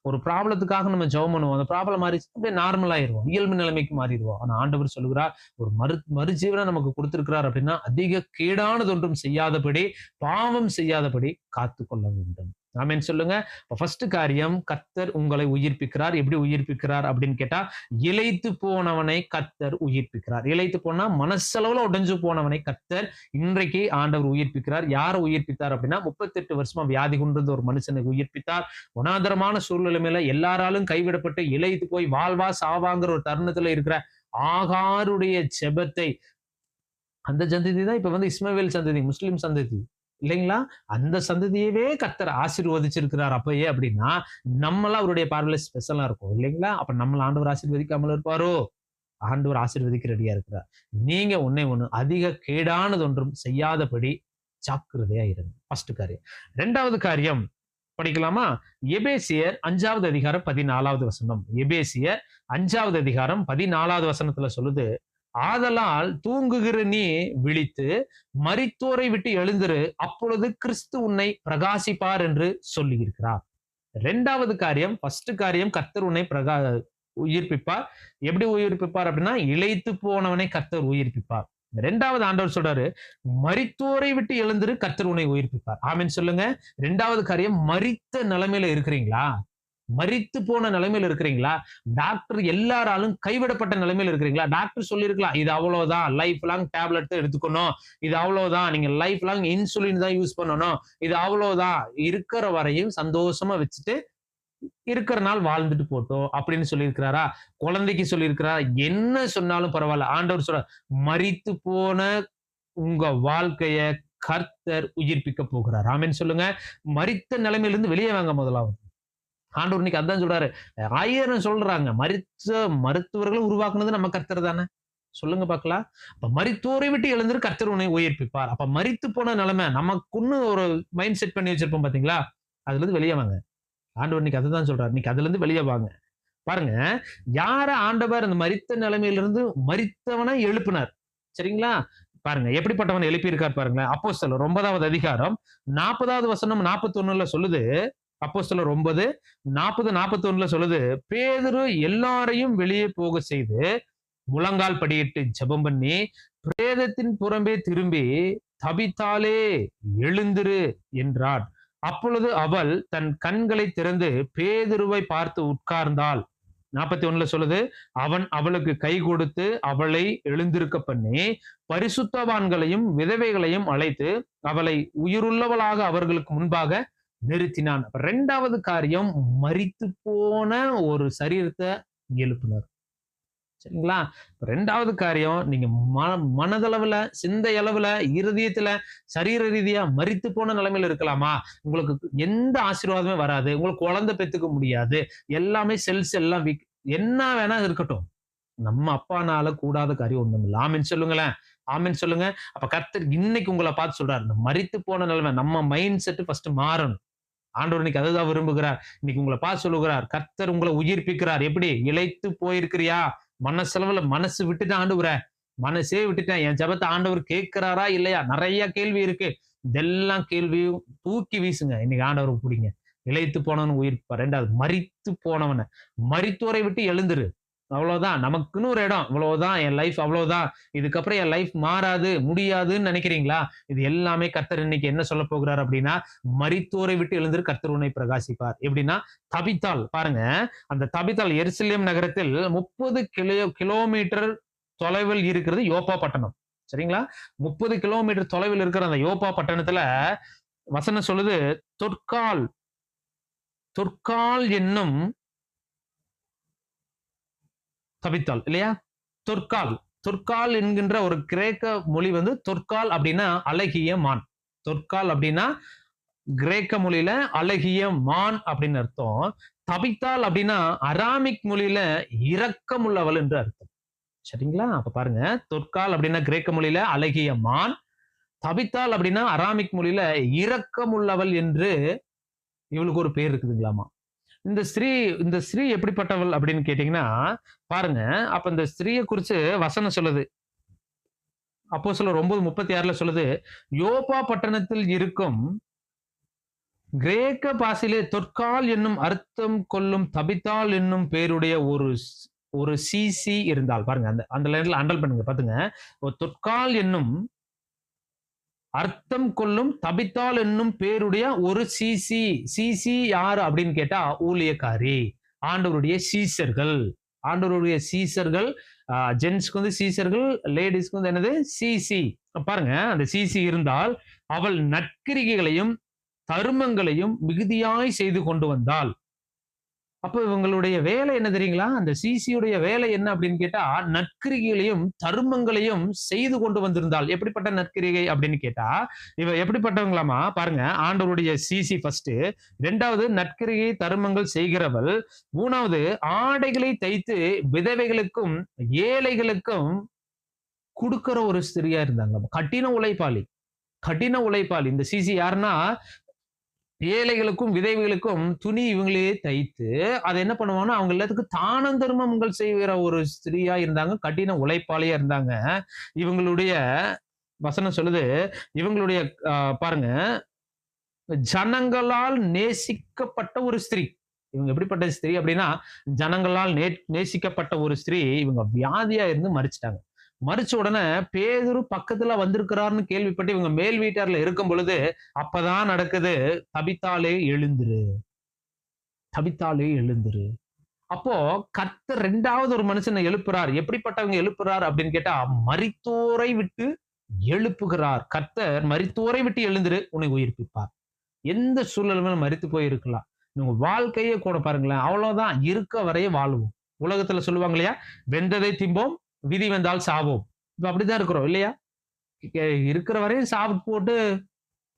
ஒரு ப்ராப்ளத்துக்காக நம்ம ஜெபம் பண்ணுவோம். அந்த ப்ராப்ளம் மாறிடுச்சு அப்படியே நார்மல் ஆயிருவோம். இயல்பு நிலைமைக்கு மாறிடுவோம். ஆனா ஆண்டவர் சொல்லுகிறார், ஒரு மறுஜீவனை நமக்கு கொடுத்திருக்கிறார் அப்படின்னா, அதிக கேடானது ஒன்றும் செய்யாதபடி, பாவம் செய்யாதபடி காத்துக்கொள்ள வேண்டும். ஆமென் சொல்லுங்க. ஃபர்ஸ்ட் காரியம், கர்த்தர் உங்களை உயிர்ப்பிக்கிறார். எப்படி உயிர்ப்பிக்கிறார் அப்படின்னு கேட்டா, இளைத்து போனவனை கர்த்தர் உயிர்ப்பிக்கிறார். இளைத்து போனா மனசளவுல உடைஞ்சு போனவனை கர்த்தர் இன்றைக்கு ஆண்டவர் உயிர்ப்பிக்கிறார். யாரை உயிர்ப்பித்தார் அப்படின்னா, 38 வருஷமா வியாதி கொண்டிருந்த ஒரு மனுஷனை உயிர்ப்பித்தார். குணாதரமான சூழ்நிலை மேல எல்லாராலும் கைவிடப்பட்டு இளைத்து போய் வாழ்வா சாவாங்கிற ஒரு தருணத்துல இருக்கிற ஆகாருடைய ஜெபத்தை, அந்த சந்ததி தான் இப்ப இஸ்மவேல் சந்ததி, முஸ்லிம் சந்ததி இல்லைங்களா? அந்த சந்ததியவே கர்த்தர் ஆசீர்வதிச்சிருக்கிறார் அப்பயே அப்படின்னா, நம்மளாம் அவருடைய பார்வையில ஸ்பெஷலா இருக்கும் இல்லைங்களா? அப்ப நம்மள ஆண்டவர் ஆசீர்வதிக்காமல் இருப்பாரோ? ஆண்டவர் ஆசீர்வதிக்க ரெடியா இருக்கிறார். நீங்க ஒண்ணு அதிக கேடானது ஒன்றும் செய்யாதபடி ஜாக்கிரதையா இருங்க. ஃபர்ஸ்ட் காரியம். 2வது காரியம் படிக்கலாமா? எபேசியர் 5வது அதிகாரம் 14வது வசனம். எபேசியர் 5வது அதிகாரம் 14வது வசனத்துல சொல்லுது, ஆதலால் தூங்குகிற நீ விழித்து மரித்தோரை விட்டு எழுந்திரு, அப்பொழுது கிறிஸ்து உன்னை பிரகாசிப்பார் என்று சொல்லி இருக்கிறார். 2வது காரியம், ஃபர்ஸ்ட் காரியம், கர்த்தர் உன்னை உயிர்ப்பிப்பார். எப்படி உயிர்ப்பிப்பார் அப்படின்னா, இளைத்து போனவனை கர்த்தர் உயிர்ப்பிப்பார். 2வது ஆண்டவர் சொல்றாரு, மரித்தோரை விட்டு எழுந்திரு, கர்த்தர் உன்னை உயிர்ப்பிப்பார். ஆமென் சொல்லுங்க. 2வது காரியம், மரித்த நிலைமையில இருக்கிறீங்களா? மரித்து போன நிலைமையில இருக்கிறீங்களா? டாக்டர் எல்லாராலும் கைவிடப்பட்ட நிலைமையில இருக்கிறீங்களா? டாக்டர் சொல்லியிருக்கலாம், இது அவ்வளவுதான், லைஃப் லாங் டேப்லெட் எடுத்துக்கணும், இது அவ்வளவுதான், நீங்க லைஃப் லாங் இன்சுலின் தான் யூஸ் பண்ணணும், இது அவ்வளவுதான், இருக்கிற வரையும் சந்தோஷமா வச்சுட்டு இருக்கிற நாள் வாழ்ந்துட்டு போட்டோம் அப்படின்னு சொல்லியிருக்கிறாரா? குழந்தைக்கு சொல்லியிருக்கிறாரா? என்ன சொன்னாலும் பரவாயில்ல, ஆண்டவர் சொல்ற, மரித்து போன உங்க வாழ்க்கைய கர்த்தர் உயிர்ப்பிக்க போகிறார். ஆமென் சொல்லுங்க. மரித்த நிலைமையிலிருந்து வெளியே வாங்க முதலாவது. ஆண்டவர் இன்னைக்கு அதான் சொல்றாரு. 1000 சொல்றாங்க, மருத்துவர்களும் உருவாக்குனது நம்ம கர்த்தர் தானே. சொல்லுங்க பார்க்கலாம். அப்ப மரித்தோரை விட்டு எழுந்திரு, கர்த்தர் உன்னை உயிர்ப்பிப்பார். அப்ப மரித்து போன நிலைமை நமக்குன்னு ஒரு மைண்ட் செட் பண்ணி வச்சிருப்போம் பாத்தீங்களா? அதுல இருந்து வெளியே வாங்க. ஆண்டவர் இன்னைக்கு அதுதான் சொல்றாரு. இன்னைக்கு அதுல இருந்து வெளியே வாங்க. பாருங்க, யார ஆண்டவர் அந்த மரித்த நிலைமையிலிருந்து மரித்தவனை எழுப்பினார். சரிங்களா? பாருங்க எப்படிப்பட்டவன் எழுப்பி இருக்கார் பாருங்களேன். அப்போஸ்தலர் 9வது அதிகாரம் 40வது வசனம் 41ல சொல்லுது. அப்போஸ்தலர் 9:40-41 சொல்லுது, பேதுரு எல்லாரையும் வெளியே போக செய்து முழங்கால் படியிட்டு ஜெபம் பண்ணி பிரேதத்தின் புறம்பே திரும்பி, தபித்தாலே எழுந்திரு என்றார். அப்பொழுது அவள் தன் கண்களை திறந்து பேதுருவை பார்த்து உட்கார்ந்தாள். 41 சொல்லுது, அவன் அவளுக்கு கை கொடுத்து அவளை எழுந்திருக்க பண்ணி பரிசுத்தவான்களையும் விதவைகளையும் அழைத்து அவளை உயிருள்ளவளாக அவர்களுக்கு முன்பாக நிறுத்தினான். 2வது காரியம், மரித்து போன ஒரு சரீரத்தை எழுப்பினார். சரிங்களா? 2வது காரியம், நீங்க மனதளவுல, சிந்தை அளவுல, இருதயத்துல, சரீர ரீதியா மரித்து போன நிலைமையில இருக்கலாமா? உங்களுக்கு எந்த ஆசீர்வாதமே வராது, உங்களுக்கு குழந்தை பெத்துக்க முடியாது, எல்லாமே செல்ஸ் எல்லாம் என்ன வேணா இருக்கட்டும், நம்ம அப்பானால கூடாத காரியம் ஒண்ணும் இல்லை. ஆமென் சொல்லுங்களேன். ஆமென் சொல்லுங்க. அப்ப கர்த்தர் இன்னைக்கு உங்களை பார்த்து சொல்றாரு, இந்த மரித்து போன நிலைமை, நம்ம மைண்ட் செட் ஃபர்ஸ்ட் மாறணும். ஆண்டவர் இன்னைக்கு அதுதான் விரும்புகிறார். இன்னைக்கு உங்களை பார்த்து சொல்லுகிறார், கர்த்தர் உங்களை உயிர்ப்பிக்கிறார். எப்படி? இளைத்து போயிருக்கிறியா? மனசளவுல மனசு விட்டுட்டேன் ஆண்டவரே, மனசே விட்டுட்டேன், என் ஜெபத்தை ஆண்டவர் கேட்கிறாரா இல்லையா? நிறைய கேள்வி இருக்கு. இதெல்லாம் கேள்வியும் தூக்கி வீசுங்க. இன்னைக்கு ஆண்டவர் பிடிங்க. இளைத்து போனவன் உயிர்ப்பார். 2வது, மரித்து போனவனை, மரித்தோரை விட்டு எழுந்துரு. அவ்வளவுதான், நமக்குன்னு ஒரு இடம், இவ்வளவுதான் என் லைஃப், அவ்வளவுதான், இதுக்கப்புறம் என் லைஃப் மாறாது, முடியாதுன்னு நினைக்கிறீங்களா? இது எல்லாமே கர்த்தர் இன்னைக்கு என்ன சொல்ல போகிறார் அப்படின்னா, மரித்தோரை விட்டு எழுந்திரு, கர்த்தர் உன்னை பிரகாசிப்பார். எப்படின்னா, தபித்தால் பாருங்க, அந்த தபித்தால் எருசலேம் நகரத்தில் 30 கிலோமீட்டர் தொலைவில் இருக்கிறது யோப்பா பட்டணம். சரிங்களா? 30 கிலோமீட்டர் தொலைவில் இருக்கிற அந்த யோப்பா பட்டணத்துல வசனம் சொல்லுது, தொற்கால் தொற்கால் என்னும் தபித்தாள் இல்லையா? தொற்கால் தொற்கால் என்கின்ற ஒரு கிரேக்க மொழி வந்து தொற்கால் அப்படின்னா அழகிய மான். தொற்கால் அப்படின்னா கிரேக்க மொழியில அழகிய மான் அப்படின்னு அர்த்தம். தபித்தாள் அப்படின்னா அராமிக் மொழியில இரக்கம் உள்ளவள் என்று அர்த்தம். சரிங்களா? அப்ப பாருங்க, தொற்கால் அப்படின்னா கிரேக்க மொழியில அழகிய மான், தபித்தாள் அப்படின்னா அராமிக் மொழியில இரக்கம் உள்ளவள் என்று இவளுக்கு ஒரு பேர் இருக்குதுங்களாமா. இந்த ஸ்திரீ எப்படிப்பட்டவள் அப்படின்னு கேட்டீங்கன்னா, பாருங்க, அப்ப இந்த ஸ்திரீயை குறிச்சு வசனம் சொல்லுது. அப்போஸ்தலர் 9:36 சொல்லுது, யோப்பா பட்டணத்தில் இருக்கும் கிரேக்க பாஷையிலே தொற்கால் என்னும் அர்த்தம் கொள்ளும் தபித்தாள் என்னும் பேருடைய ஒரு சிசி இருந்தால். பாருங்க, அந்த லைன்ல அண்டல் பண்ணுங்க, பாத்துங்க. தொற்கால் என்னும் அர்த்தம் கொள்ளும் தபித்தாள் என்னும் பேருடைய ஒரு சிசி. சிசி யாரு அப்படின்னு கேட்டா ஊழியக்காரி, ஆண்டவருடைய சீசர்கள். ஆண்டவருடைய சீசர்கள், ஜென்ஸ்க்கு வந்து சீசர்கள், லேடிஸ்க்கு வந்து என்னது சிசி. பாருங்க, அந்த சிசி இருந்தால் அவள் நற்கிரிகைகளையும் தருமங்களையும் மிகுதியாய் செய்து கொண்டு வந்தாள். அப்ப இவங்களுடைய வேலை என்ன தெரியுங்களா? அந்த சிசியுடைய வேலை என்ன அப்படின்னு கேட்டா, நற்கிரிகைகளையும் தருமங்களையும் செய்து கொண்டு வந்திருந்தாள். எப்படிப்பட்ட நற்கிரிகை அப்படின்னு கேட்டா, இவ எப்படிப்பட்டவங்களாமா? பாருங்க, ஆண்டவருடைய சிசி ஃபர்ஸ்ட், 2வது நற்கிரிகை தருமங்கள் செய்கிறவள், 3வது ஆடைகளை தைத்து விதவைகளுக்கும் ஏழைகளுக்கும் கொடுக்கிற ஒரு ஸ்திரியா இருந்தாங்க. கடின உழைப்பாளி, கடின உழைப்பாளி. இந்த சிசி யாருன்னா, ஏழைகளுக்கும் விதவைகளுக்கும் துணி இவங்களே தைத்து அதை என்ன பண்ணுவாங்கன்னா அவங்க எல்லாத்துக்கும் தானம் தர்மங்கள் செய்கிற ஒரு ஸ்திரீயா இருந்தாங்க. கடின உழைப்பாளியா இருந்தாங்க. இவங்களுடைய வசனம் சொல்லுது, இவங்களுடைய பாருங்க, ஜனங்களால் நேசிக்கப்பட்ட ஒரு ஸ்திரீ. இவங்க எப்படிப்பட்ட ஸ்திரீ அப்படின்னா, ஜனங்களால் நேசிக்கப்பட்ட ஒரு ஸ்திரீ. இவங்க வியாதியா இருந்து மரிச்சிட்டாங்க. மரிச்ச உடனே பேதுரு பக்கத்துல வந்திருக்கிறார்னு கேள்விப்பட்டு இவங்க மேல் வீட்டார்ல இருக்கும் பொழுது அப்பதான் நடக்குது, தபித்தாளே எழுந்துரு, தபித்தாளே எழுந்துரு. அப்போ கர்த்தர் 2வது ஒரு மனுஷனை எழுப்புறார். எப்படிப்பட்டவங்க எழுப்புறார் அப்படின்னு கேட்டா, மரித்தோரை விட்டு எழுப்புகிறார். கர்த்தர் மரித்தோரை விட்டு எழுந்துரு, உன்னை உயிர்ப்பிப்பார். எந்த சூழலுமே மரித்து போய் இருக்கலாம். உங்க வாழ்க்கையே கூட பாருங்களேன், அவ்வளவுதான், இருக்க வரைய வாழ்வோம். உலகத்துல சொல்லுவாங்க இல்லையா, வெந்ததை திம்போம், விதி வந்தால் சாவோம். இப்ப அப்படிதான் இருக்கிறோம் இல்லையா? இருக்கிற வரையும் சாப்பிட்டு போட்டு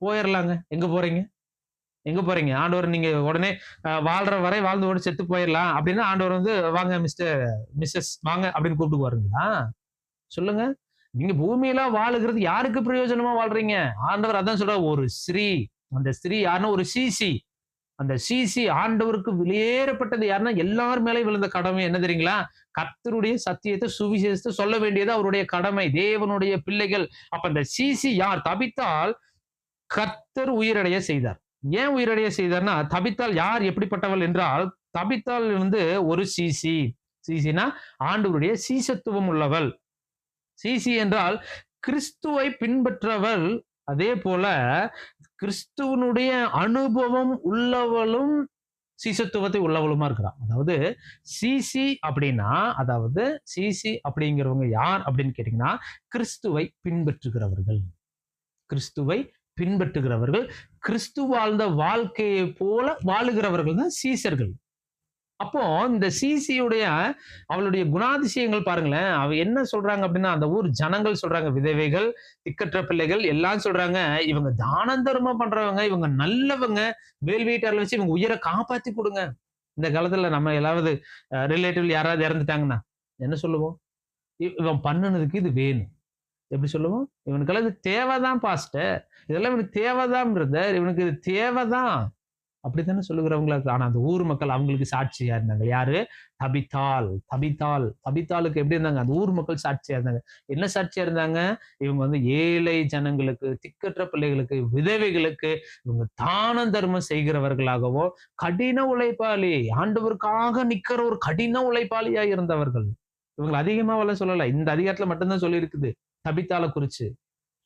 போயிடலாங்க. எங்க போறீங்க? எங்க போறீங்க? ஆண்டவர் நீங்க உடனே வாழ்ற வரை வாழ்ந்து ஓடி செத்து போயிடலாம் அப்படின்னா ஆண்டவர் வந்து வாங்க மிஸ்டர் மிஸ்ஸஸ் வாங்க அப்படின்னு கூப்பிட்டு பாருங்களா? சொல்லுங்க. நீங்க பூமியில வாழுகிறது யாருக்கு பிரயோஜனமா வாழ்றீங்க? ஆண்டவர் அதான் சொல்ற, ஒரு ஸ்ரீ. அந்த ஸ்திரீ யாருன்னா ஒரு சிசி. அந்த சிசி ஆண்டவருக்கு வெளியேறப்பட்டது யாருன்னா எல்லார் மேலே விழுந்த கடமை என்ன தெரியுங்களா? கர்த்தருடைய சத்தியத்தை சுவிசேஷத்தை சொல்ல வேண்டியது அவருடைய கடமை, தேவனுடைய பிள்ளைகள். அப்ப அந்த சிசி யார்? தபித்தால் கர்த்தர் உயிரடைய செய்தார். ஏன் உயிரடைய செய்தார்னா, தபித்தால் யார் எப்படிப்பட்டவள் என்றால், தபித்தால் வந்து ஒரு சிசி. சிசினா ஆண்டவருடைய சீசத்துவம் உள்ளவள். சிசி என்றால் கிறிஸ்துவை பின்பற்றவள். அதே போல கிறிஸ்துவனுடைய அனுபவம் உள்ளவளும் சீசத்துவத்தை உள்ளவளுமா இருக்கிறான். அதாவது சிசி அப்படின்னா, அதாவது சிசி அப்படிங்கிறவங்க யார் அப்படின்னு கேட்டீங்கன்னா, கிறிஸ்துவை பின்பற்றுகிறவர்கள். கிறிஸ்துவை பின்பற்றுகிறவர்கள், கிறிஸ்து வாழ்ந்த வாழ்க்கையை போல வாழுகிறவர்கள் தான் சீசர்கள். அப்போ இந்த சிசியுடைய அவளுடைய குணாதிசயங்கள் பாருங்களேன். அவ என்ன சொல்றாங்க அப்படின்னா, அந்த ஊர் ஜனங்கள் சொல்றாங்க, விதவைகள், திக்கற்ற பிள்ளைகள் எல்லாம் சொல்றாங்க, இவங்க தானம் தர்மம் பண்றவங்க, இவங்க நல்லவங்க, மேல் வீட்டார்ல வச்சு இவங்க உயிரை காப்பாத்தி கொடுங்க. இந்த காலத்துல நம்ம எல்லாவது ரிலேட்டிவ் யாராவது இறந்துட்டாங்கன்னா என்ன சொல்லுவோம்? இவன் பண்ணுனதுக்கு இது வேணும். எப்படி சொல்லுவோம்? இவனுக்கெல்லாம் இது தேவைதான் பாஸ்டர், இதெல்லாம் இவனுக்கு தேவைதான் பிரதர், இவனுக்கு இது தேவைதான் அப்படித்தானே சொல்லுகிறவங்களா இருக்கு. ஆனா அந்த ஊர் மக்கள் அவங்களுக்கு சாட்சியா இருந்தாங்க. யாரு? தபித்தாள். தபித்தாளுக்கு எப்படி இருந்தாங்க? அந்த ஊர் மக்கள் சாட்சியா இருந்தாங்க. என்ன சாட்சியா இருந்தாங்க? இவங்க வந்து ஏழை ஜனங்களுக்கு, திக்கற்ற பிள்ளைகளுக்கு, விதவைகளுக்கு இவங்க தானம் தர்மம் செய்கிறவர்களாகவும், கடின உழைப்பாளி, ஆண்டவருக்காக நிக்கிற ஒரு கடின உழைப்பாளியா இருந்தவர்கள். இவங்க அதிகமா சொல்லல, இந்த அதிகாரத்துல மட்டும்தான் சொல்லி இருக்குது தபித்தாளை குறிச்சு.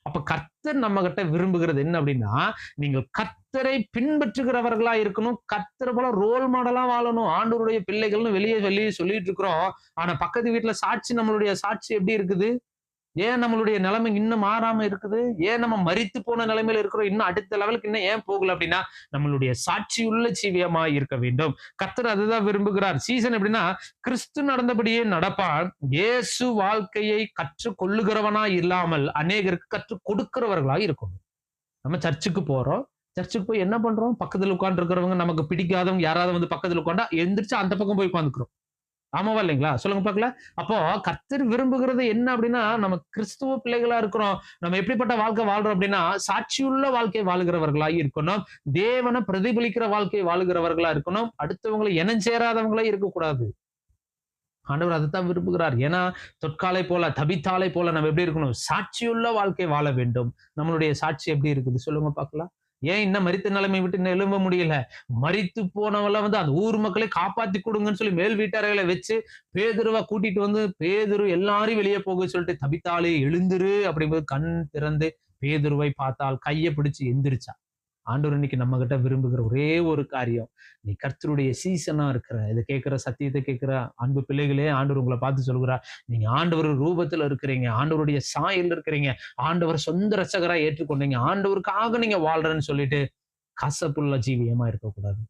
அப்ப கர்த்தர் நம்ம கிட்ட விரும்புகிறது என்ன அப்படின்னா, நீங்கள் கர்த்தரை பின்பற்றுகிறவர்களா இருக்கணும். கர்த்தர் போல ரோல் மாடலா வாழணும். ஆண்டவருடைய பிள்ளைகள்னு வெளியே வெளியே சொல்லிட்டு இருக்கிறோம். ஆனா பக்கத்து வீட்டுல சாட்சி, நம்மளுடைய சாட்சி எப்படி இருக்குது? ஏன் நம்மளுடைய நிலைமை இன்னும் மாறாம இருக்குது? ஏன் நம்ம மரித்து போன நிலைமையில இருக்கிறோம்? இன்னும் அடுத்த லெவலுக்கு இன்னும் ஏன் போகல அப்படின்னா, நம்மளுடைய சாட்சியுள்ள ஜீவியமா இருக்க வேண்டும். கர்த்தர் அதுதான் விரும்புகிறார். சீசன் எப்படின்னா, கிறிஸ்து நடந்தபடியே நடப்பான். இயேசு வாழ்க்கையை கற்றுக் கொள்ளுகிறவனா இல்லாமல் அநேகருக்கு கற்றுக் கொடுக்கிறவர்களா இருக்கணும். நம்ம சர்ச்சுக்கு போறோம். சர்ச்சுக்கு போய் என்ன பண்றோம்? பக்கத்துல உட்கார்ந்து இருக்கிறவங்க, நமக்கு பிடிக்காதவங்க யாராவது வந்து பக்கத்துல உட்கார்ந்தா எந்திரிச்சு அந்த பக்கம் போய் உட்கார்ந்துக்கிறோம். ஆமாவா இல்லைங்களா? சொல்லுங்க பார்க்கலாம். அப்போ கர்த்தர் விரும்புகிறது என்ன அப்படின்னா, நம்ம கிறிஸ்துவ பிள்ளைகளா இருக்கிறோம். நம்ம எப்படிப்பட்ட வாழ்க்கை வாழ்றோம் அப்படின்னா, சாட்சியுள்ள வாழ்க்கை வாழுகிறவர்களாய் இருக்கணும். தேவனை பிரதிபலிக்கிற வாழ்க்கை வாழுகிறவர்களா இருக்கணும். அடுத்தவங்களை இனஞ்சேராதவங்களா இருக்கக்கூடாது. ஆண்டவர் அதைத்தான் விரும்புகிறார். ஏன்னா தொற்காலை போல, தபித்தாலை போல நம்ம எப்படி இருக்கணும்? சாட்சியுள்ள வாழ்க்கை வாழ வேண்டும். நம்மளுடைய சாட்சி எப்படி இருக்குது? சொல்லுங்க பார்க்கலாம். ஏன் இன்னும் மரித்த நிலைமை விட்டு இன்னும் எழும்ப முடியல? மரித்து போனவெல்லாம் வந்து அந்த ஊர் மக்களை காப்பாத்தி கொடுங்கன்னு சொல்லி மேல் வீட்டார்களை வச்சு பேதுருவ கூட்டிட்டு வந்து, பேதுரு எல்லாரையும் வெளியே போக சொல்லிட்டு, தபித்தாளே எழுந்திரு அப்படிங்கும்போது கண் திறந்து பேதுருவை பார்த்தால், கையை பிடிச்சு எந்திரிச்சா. ஆண்டவர் இன்னைக்கு நம்ம கிட்ட விரும்புகிற ஒரே ஒரு காரியம், நீ கர்த்தருடைய சீசனா இருக்கிற, இதை கேட்கிற, சத்தியத்தை கேட்கிற அன்பு பிள்ளைகளே, ஆண்டவர் உங்களை பார்த்து சொல்கிறார், நீங்க ஆண்டவர் ரூபத்துல இருக்கிறீங்க, ஆண்டவருடைய சாயல் இருக்கிறீங்க, ஆண்டவர் சொந்த ரட்சகரா ஏற்றுக்கொண்டீங்க, ஆண்டவருக்காக நீங்க வாழ்றேன்னு சொல்லிட்டு கசப்புள்ள ஜீவியமா இருக்கக்கூடாது,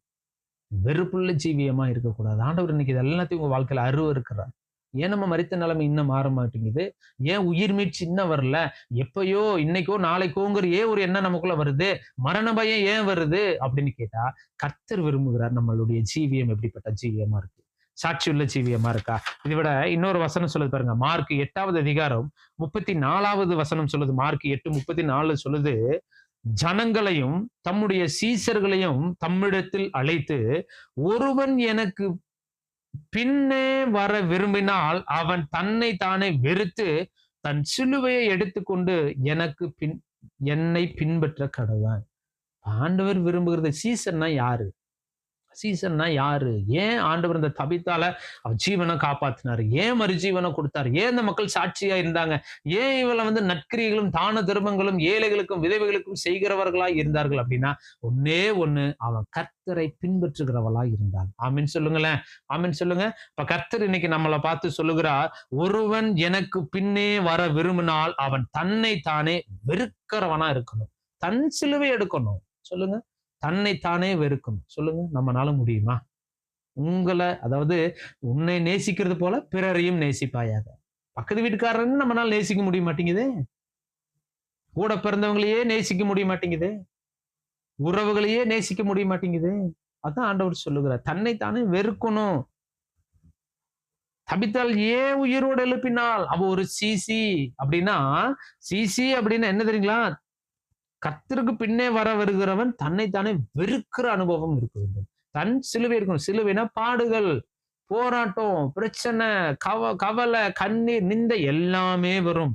வெறுப்புள்ள ஜீவியமா இருக்கக்கூடாது. ஆண்டவர் இன்னைக்கு இது எல்லாத்தையும் உங்க வாழ்க்கையில இருக்கிறார். ஏன் நம்ம மரித்த நிலைமை இன்னும் மாற மாட்டேங்குது? ஏன் உயிர் மீட்சி இன்னும் வரல? எப்பயோ இன்னைக்கோ நாளைக்கோங்கிற ஏன் ஒரு எண்ணம் நமக்குள்ள வருது? மரண பயம் ஏன் வருது அப்படின்னு கேட்டா, கர்த்தர் விரும்புகிறார் நம்மளுடைய ஜீவியம் எப்படிப்பட்ட ஜீவியமா இருக்கு? சாட்சியுள்ள ஜீவியமா இருக்கா? இதை விட இன்னொரு வசனம் சொல்லுது பாருங்க. மார்க் 8வது அதிகாரம் 34வது வசனம் சொல்லுது. மார்க் 8:34 சொல்லுது, ஜனங்களையும் தம்முடைய சீசர்களையும் தம்மிடத்தில் அழைத்து, ஒருவன் எனக்கு பின்னே வர விரும்பினால் அவன் தன்னை தானே வெறுத்து தன் சிலுவையை எடுத்துக்கொண்டு என்னை பின்பற்ற கடவன். ஆண்டவர் விரும்புகிறது சீசன்னா யாரு? சீசன்னா யாரு? ஏன் ஆண்டவர் இந்த தபித்தால ஜீவனை காப்பாத்தினாரு? ஏன் மறுஜீவனை கொடுத்தாரு? ஏன் இந்த மக்கள் சாட்சியா இருந்தாங்க? ஏன் இவளை வந்து நற்கிரிகளும் தான தர்மங்களும் ஏழைகளுக்கும் விதவைகளுக்கும் செய்கிறவர்களாய் இருந்தார்கள் அப்படின்னா, ஒன்னே ஒண்ணு, அவன் கர்த்தரை பின்பற்றுகிறவளா இருந்தான். ஆமீன் சொல்லுங்களேன். ஆமீன் சொல்லுங்க. இப்ப கர்த்தர் இன்னைக்கு நம்மளை பார்த்து சொல்லுகிறார், ஒருவன் எனக்கு பின்னே வர விரும்பினால் அவன் தன்னை தானே வெறுக்கிறவனா இருக்கணும். தன் சிலுவை எடுக்கணும். சொல்லுங்க. தன்னைத்தானே வெறுக்கணும். சொல்லுங்க, நம்மனால முடியுமா? அதாவது உன்னை நேசிக்கிறது போல பிறரையும் நேசிப்பாயாக. பக்கத்து வீட்டுக்காரன்னு நம்மனால நேசிக்க முடிய மாட்டேங்குது. கூட பிறந்தவங்களையே நேசிக்க முடிய மாட்டேங்குது. உறவுகளையே நேசிக்க முடிய மாட்டேங்குது. அதான் ஆண்டவர் சொல்லுகிறார், தன்னைத்தானே வெறுக்கணும். தபித்தால் ஏன் உயிரோடு எழுப்பினால் அவ ஒரு சிசி அப்படின்னா, சிசி அப்படின்னா என்ன தெரியுங்களா? கர்த்தருக்கு பின்னே வருகிறவன் தன்னைத்தானே வெறுக்கிற அனுபவம் இருக்க வேண்டும். தன் சிலுவை இருக்கணும். சிலுவைனா பாடுகள், போராட்டம், பிரச்சனை, கவலை, கண்ணீர், நிந்தை எல்லாமே வரும்.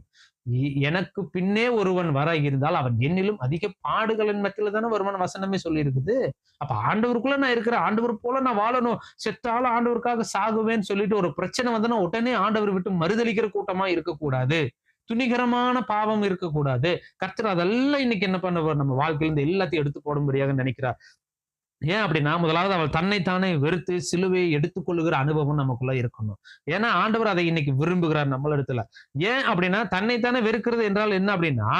எனக்கு பின்னே ஒருவன் வர இருந்தால் அவன் என்னிலும் அதிக பாடுகளின் மத்தியில தானே வருமான வசனமே சொல்லி இருக்குது. அப்ப ஆண்டவருக்குள்ள நான் இருக்கிறேன், ஆண்டவர் போல நான் வாழணும், செத்தாலும் ஆண்டவருக்காக சாகுவேன்னு சொல்லிட்டு ஒரு பிரச்சனை வந்தனா உடனே ஆண்டவர் விட்டு மறுதளிக்கிற கூட்டமா இருக்கக்கூடாது. துணிகரமான பாவம் இருக்கக்கூடாது. கர்த்தர் அதெல்லாம் இன்னைக்கு என்ன பண்ணுவார்? நம்ம வாழ்க்கையிலிருந்து எல்லாத்தையும் எடுத்து போடும்படியாக நினைக்கிறார். ஏன் அப்படின்னா, முதலாவது அவள் தன்னைத்தானே வெறுத்து சிலுவையை எடுத்துக்கொள்ளுகிற அனுபவம் நமக்குள்ள இருக்கணும். ஏன்னா ஆண்டவர் அதை இன்னைக்கு விரும்புகிறார் நம்ம இடத்துல. ஏன் அப்படின்னா, தன்னைத்தானே வெறுக்கிறது என்றால் என்ன அப்படின்னா,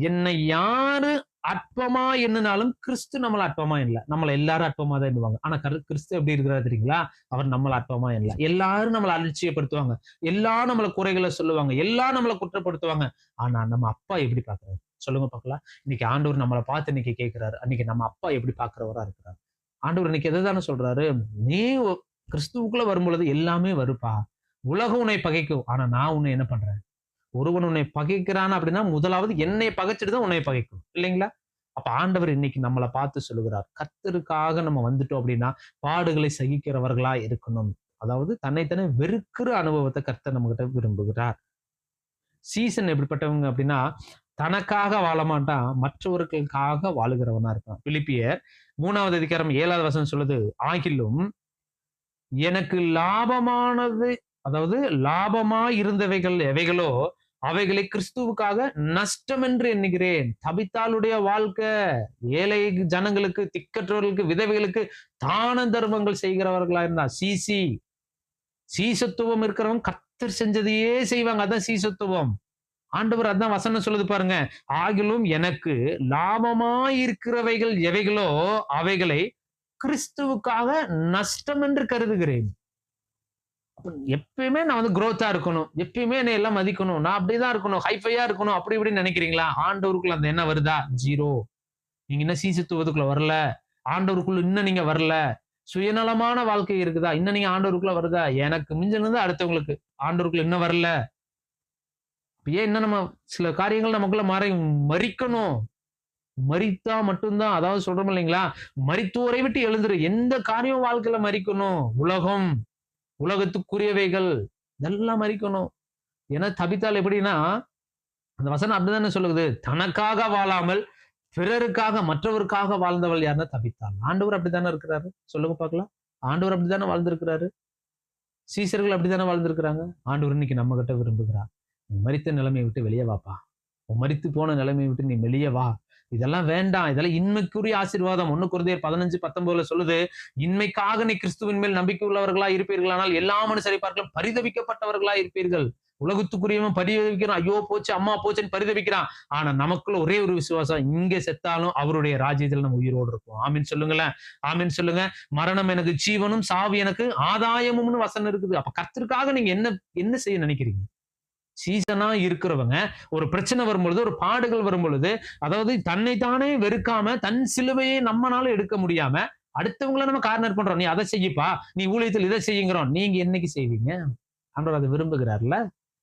என்னை யாரு அற்பமா எண்ணினாலும் கிறிஸ்து நம்மள அற்பமா இல்ல. நம்மள எல்லாரும் அற்பமா தான் எண்ணுவாங்க. ஆனா கிறிஸ்து எப்படி இருக்கிறார் தெரியுங்களா? அவர் நம்மள அற்பமா இல்ல. எல்லாரும் நம்மள அலட்சியப்படுத்துவாங்க, எல்லாரும் நம்மள குறைகளை சொல்லுவாங்க, எல்லாரும் நம்மள குற்றப்படுத்துவாங்க. ஆனா நம்ம அப்பா எப்படி பாக்குறாரு? சொல்லுங்க பார்க்கலாம். இன்னைக்கு ஆண்டவர் நம்மளை பார்த்து இன்னைக்கு கேட்கிறாரு, அன்னைக்கு நம்ம அப்பா எப்படி பாக்குறவரா இருக்கிறார்? ஆண்டவர் இன்னைக்கு எதைதானே சொல்றாரு? நீ கிறிஸ்துவுக்குள்ள வரும்பொழுது எல்லாமே வருப்பா. உலகம் உன்னை பகைக்கும், ஆனா நான் உன்னை என்ன பண்றேன்? ஒருவன் உன்னை பகைக்கிறான் அப்படின்னா முதலாவது என்னை பகைச்சிட்டு தான் உன்னை பகைக்கும், இல்லைங்களா? அப்ப ஆண்டவர் இன்னைக்கு நம்மளை பார்த்து சொல்லுகிறார், கர்த்தருக்காக நம்ம வந்துட்டோம் அப்படின்னா பாடுகளை சகிக்கிறவர்களா இருக்கணும். அதாவது தன்னைத்தானே வெறுக்கிற அனுபவத்தை கர்த்தர் நம்ம கிட்ட விரும்புகிறார். சீசன் எப்படிப்பட்டவங்க அப்படின்னா, தனக்காக வாழ மாட்டான், மற்றவர்களுக்காக வாழுகிறவனா இருப்பான். பிலிப்பியர் 3வது அதிகாரம் 7வது வசனம் சொல்லுது, ஆகிலும் எனக்கு லாபமானது, அதாவது லாபமாய் இருந்தவைகள் எவைகளோ அவைகளை கிறிஸ்துவுக்காக நஷ்டம் என்று எண்ணுகிறேன். தபித்தாளுடைய வாழ்க்கை, ஏழை ஜனங்களுக்கு, திக்கற்றவர்களுக்கு, விதவைகளுக்கு தான தர்மங்கள் செய்கிறவர்களா இருந்தா சீசத்துவம் இருக்கிறவங்க கர்த்தர் செஞ்சதையே செய்வாங்க. அதான் சீசத்துவம். ஆண்டவர் அதான் வசனம் சொல்லுது பாருங்க. ஆகிலும் எனக்கு லாபமாயிருக்கிறவைகள் எவைகளோ அவைகளை கிறிஸ்துவுக்காக நஷ்டம் என்று கருதுகிறேன். எப்பயுமே நான் வந்து குரோத்தா இருக்கணும், எப்பயுமே என்னை எல்லாம் மதிக்கணும், நான் அப்படிதான் இருக்கணும், ஹைஃபையா இருக்கணும், அப்படி இப்படின்னு நினைக்கிறீங்களா? ஆண்டவருக்குள்ள அந்த எண்ணம் வருதா? ஜீரோ. நீங்க இன்னும் சீசத்துவத்துக்குள்ள வரல. ஆண்டவருக்குள்ள இன்னும் நீங்க வரல. சுயநலமான வாழ்க்கை இருக்குதா? இன்னும் நீங்க ஆண்டவருக்குள்ள வருதா? எனக்கு மிஞ்சினது அடுத்தவங்களுக்கு. ஆண்டவருக்குள்ள இன்னும் வரல. ஏன் இன்னும் நம்ம சில காரியங்கள் நமக்குள்ள மறிக்கணும். மரித்தா மட்டும்தான், அதாவது சொல்றோம் இல்லைங்களா, மரித்தோரை விட்டு எழுந்துரு. எந்த காரியம் வாழ்க்கையில மறிக்கணும்? உலகம், உலகத்துக்குரியவைகள் இதெல்லாம் மறிக்கணும். ஏன்னா தபித்தால் எப்படின்னா, அந்த வசனம் அப்படிதானே சொல்லுது, தனக்காக வாழாமல் பிறருக்காக மற்றவருக்காக வாழ்ந்தவள் யாருன்னா தபித்தாள். ஆண்டவர் அப்படித்தானே இருக்கிறாரு, சொல்லுங்க பார்க்கலாம். ஆண்டவர் அப்படித்தானே வாழ்ந்திருக்கிறாரு. சீசர்கள் அப்படித்தானே வாழ்ந்திருக்கிறாங்க. ஆண்டவர் இன்னைக்கு நம்ம கிட்ட விரும்புகிறார், மரித்த நிலைமையை விட்டு வெளியே வாப்பா, மரித்து போன நிலைமையை விட்டு நீ வெளியே வா. இதெல்லாம் வேண்டாம், இதெல்லாம் இன்மைக்குரிய ஆசீர்வாதம். 1 கொரிந்தியர் 15:19 சொல்லுது, இன்மைக்காக நீ கிறிஸ்துவின் மேல் நம்பிக்கை உள்ளவர்களா இருப்பீர்களானால் எல்லா மனுஷரை பார்க்கலாம் பரிதவிக்கப்பட்டவர்களா இருப்பீர்கள். உலகத்துக்குரியவன் பரிதவிக்கிறான், ஐயோ போச்சு அம்மா போச்சுன்னு பரிதவிக்கிறான். ஆனா நமக்குள்ள ஒரே ஒரு விசுவாசம், இங்க செத்தாலும் அவருடைய ராஜ்யத்தில் நம்ம உயிரோடு இருப்போம். ஆமீன் சொல்லுங்களேன், ஆமீன் சொல்லுங்க. மரணம் எனக்கு ஜீவனும், சாவு எனக்கு ஆதாயமும்னு வசனம் இருக்குது. அப்ப கர்த்தருக்காக நீங்க என்ன செய்ய நினைக்கிறீங்க? சீசனா இருக்கிறவங்க ஒரு பிரச்சனை வரும்பொழுது, ஒரு பாடுகள் வரும்பொழுது, அதாவது தன்னைத்தானே வெறுக்காம தன் சிலுவையை நம்மனால எடுக்க முடியாம அடுத்தவங்கள நம்ம கார்னர் பண்றோம். நீ அதை செய்யப்பா, நீ ஊழியத்தில் இதை செய்யுங்கிறோம். நீங்க என்னைக்கு செய்வீங்க? ஆண்டவர் அதை விரும்புகிறார்ல.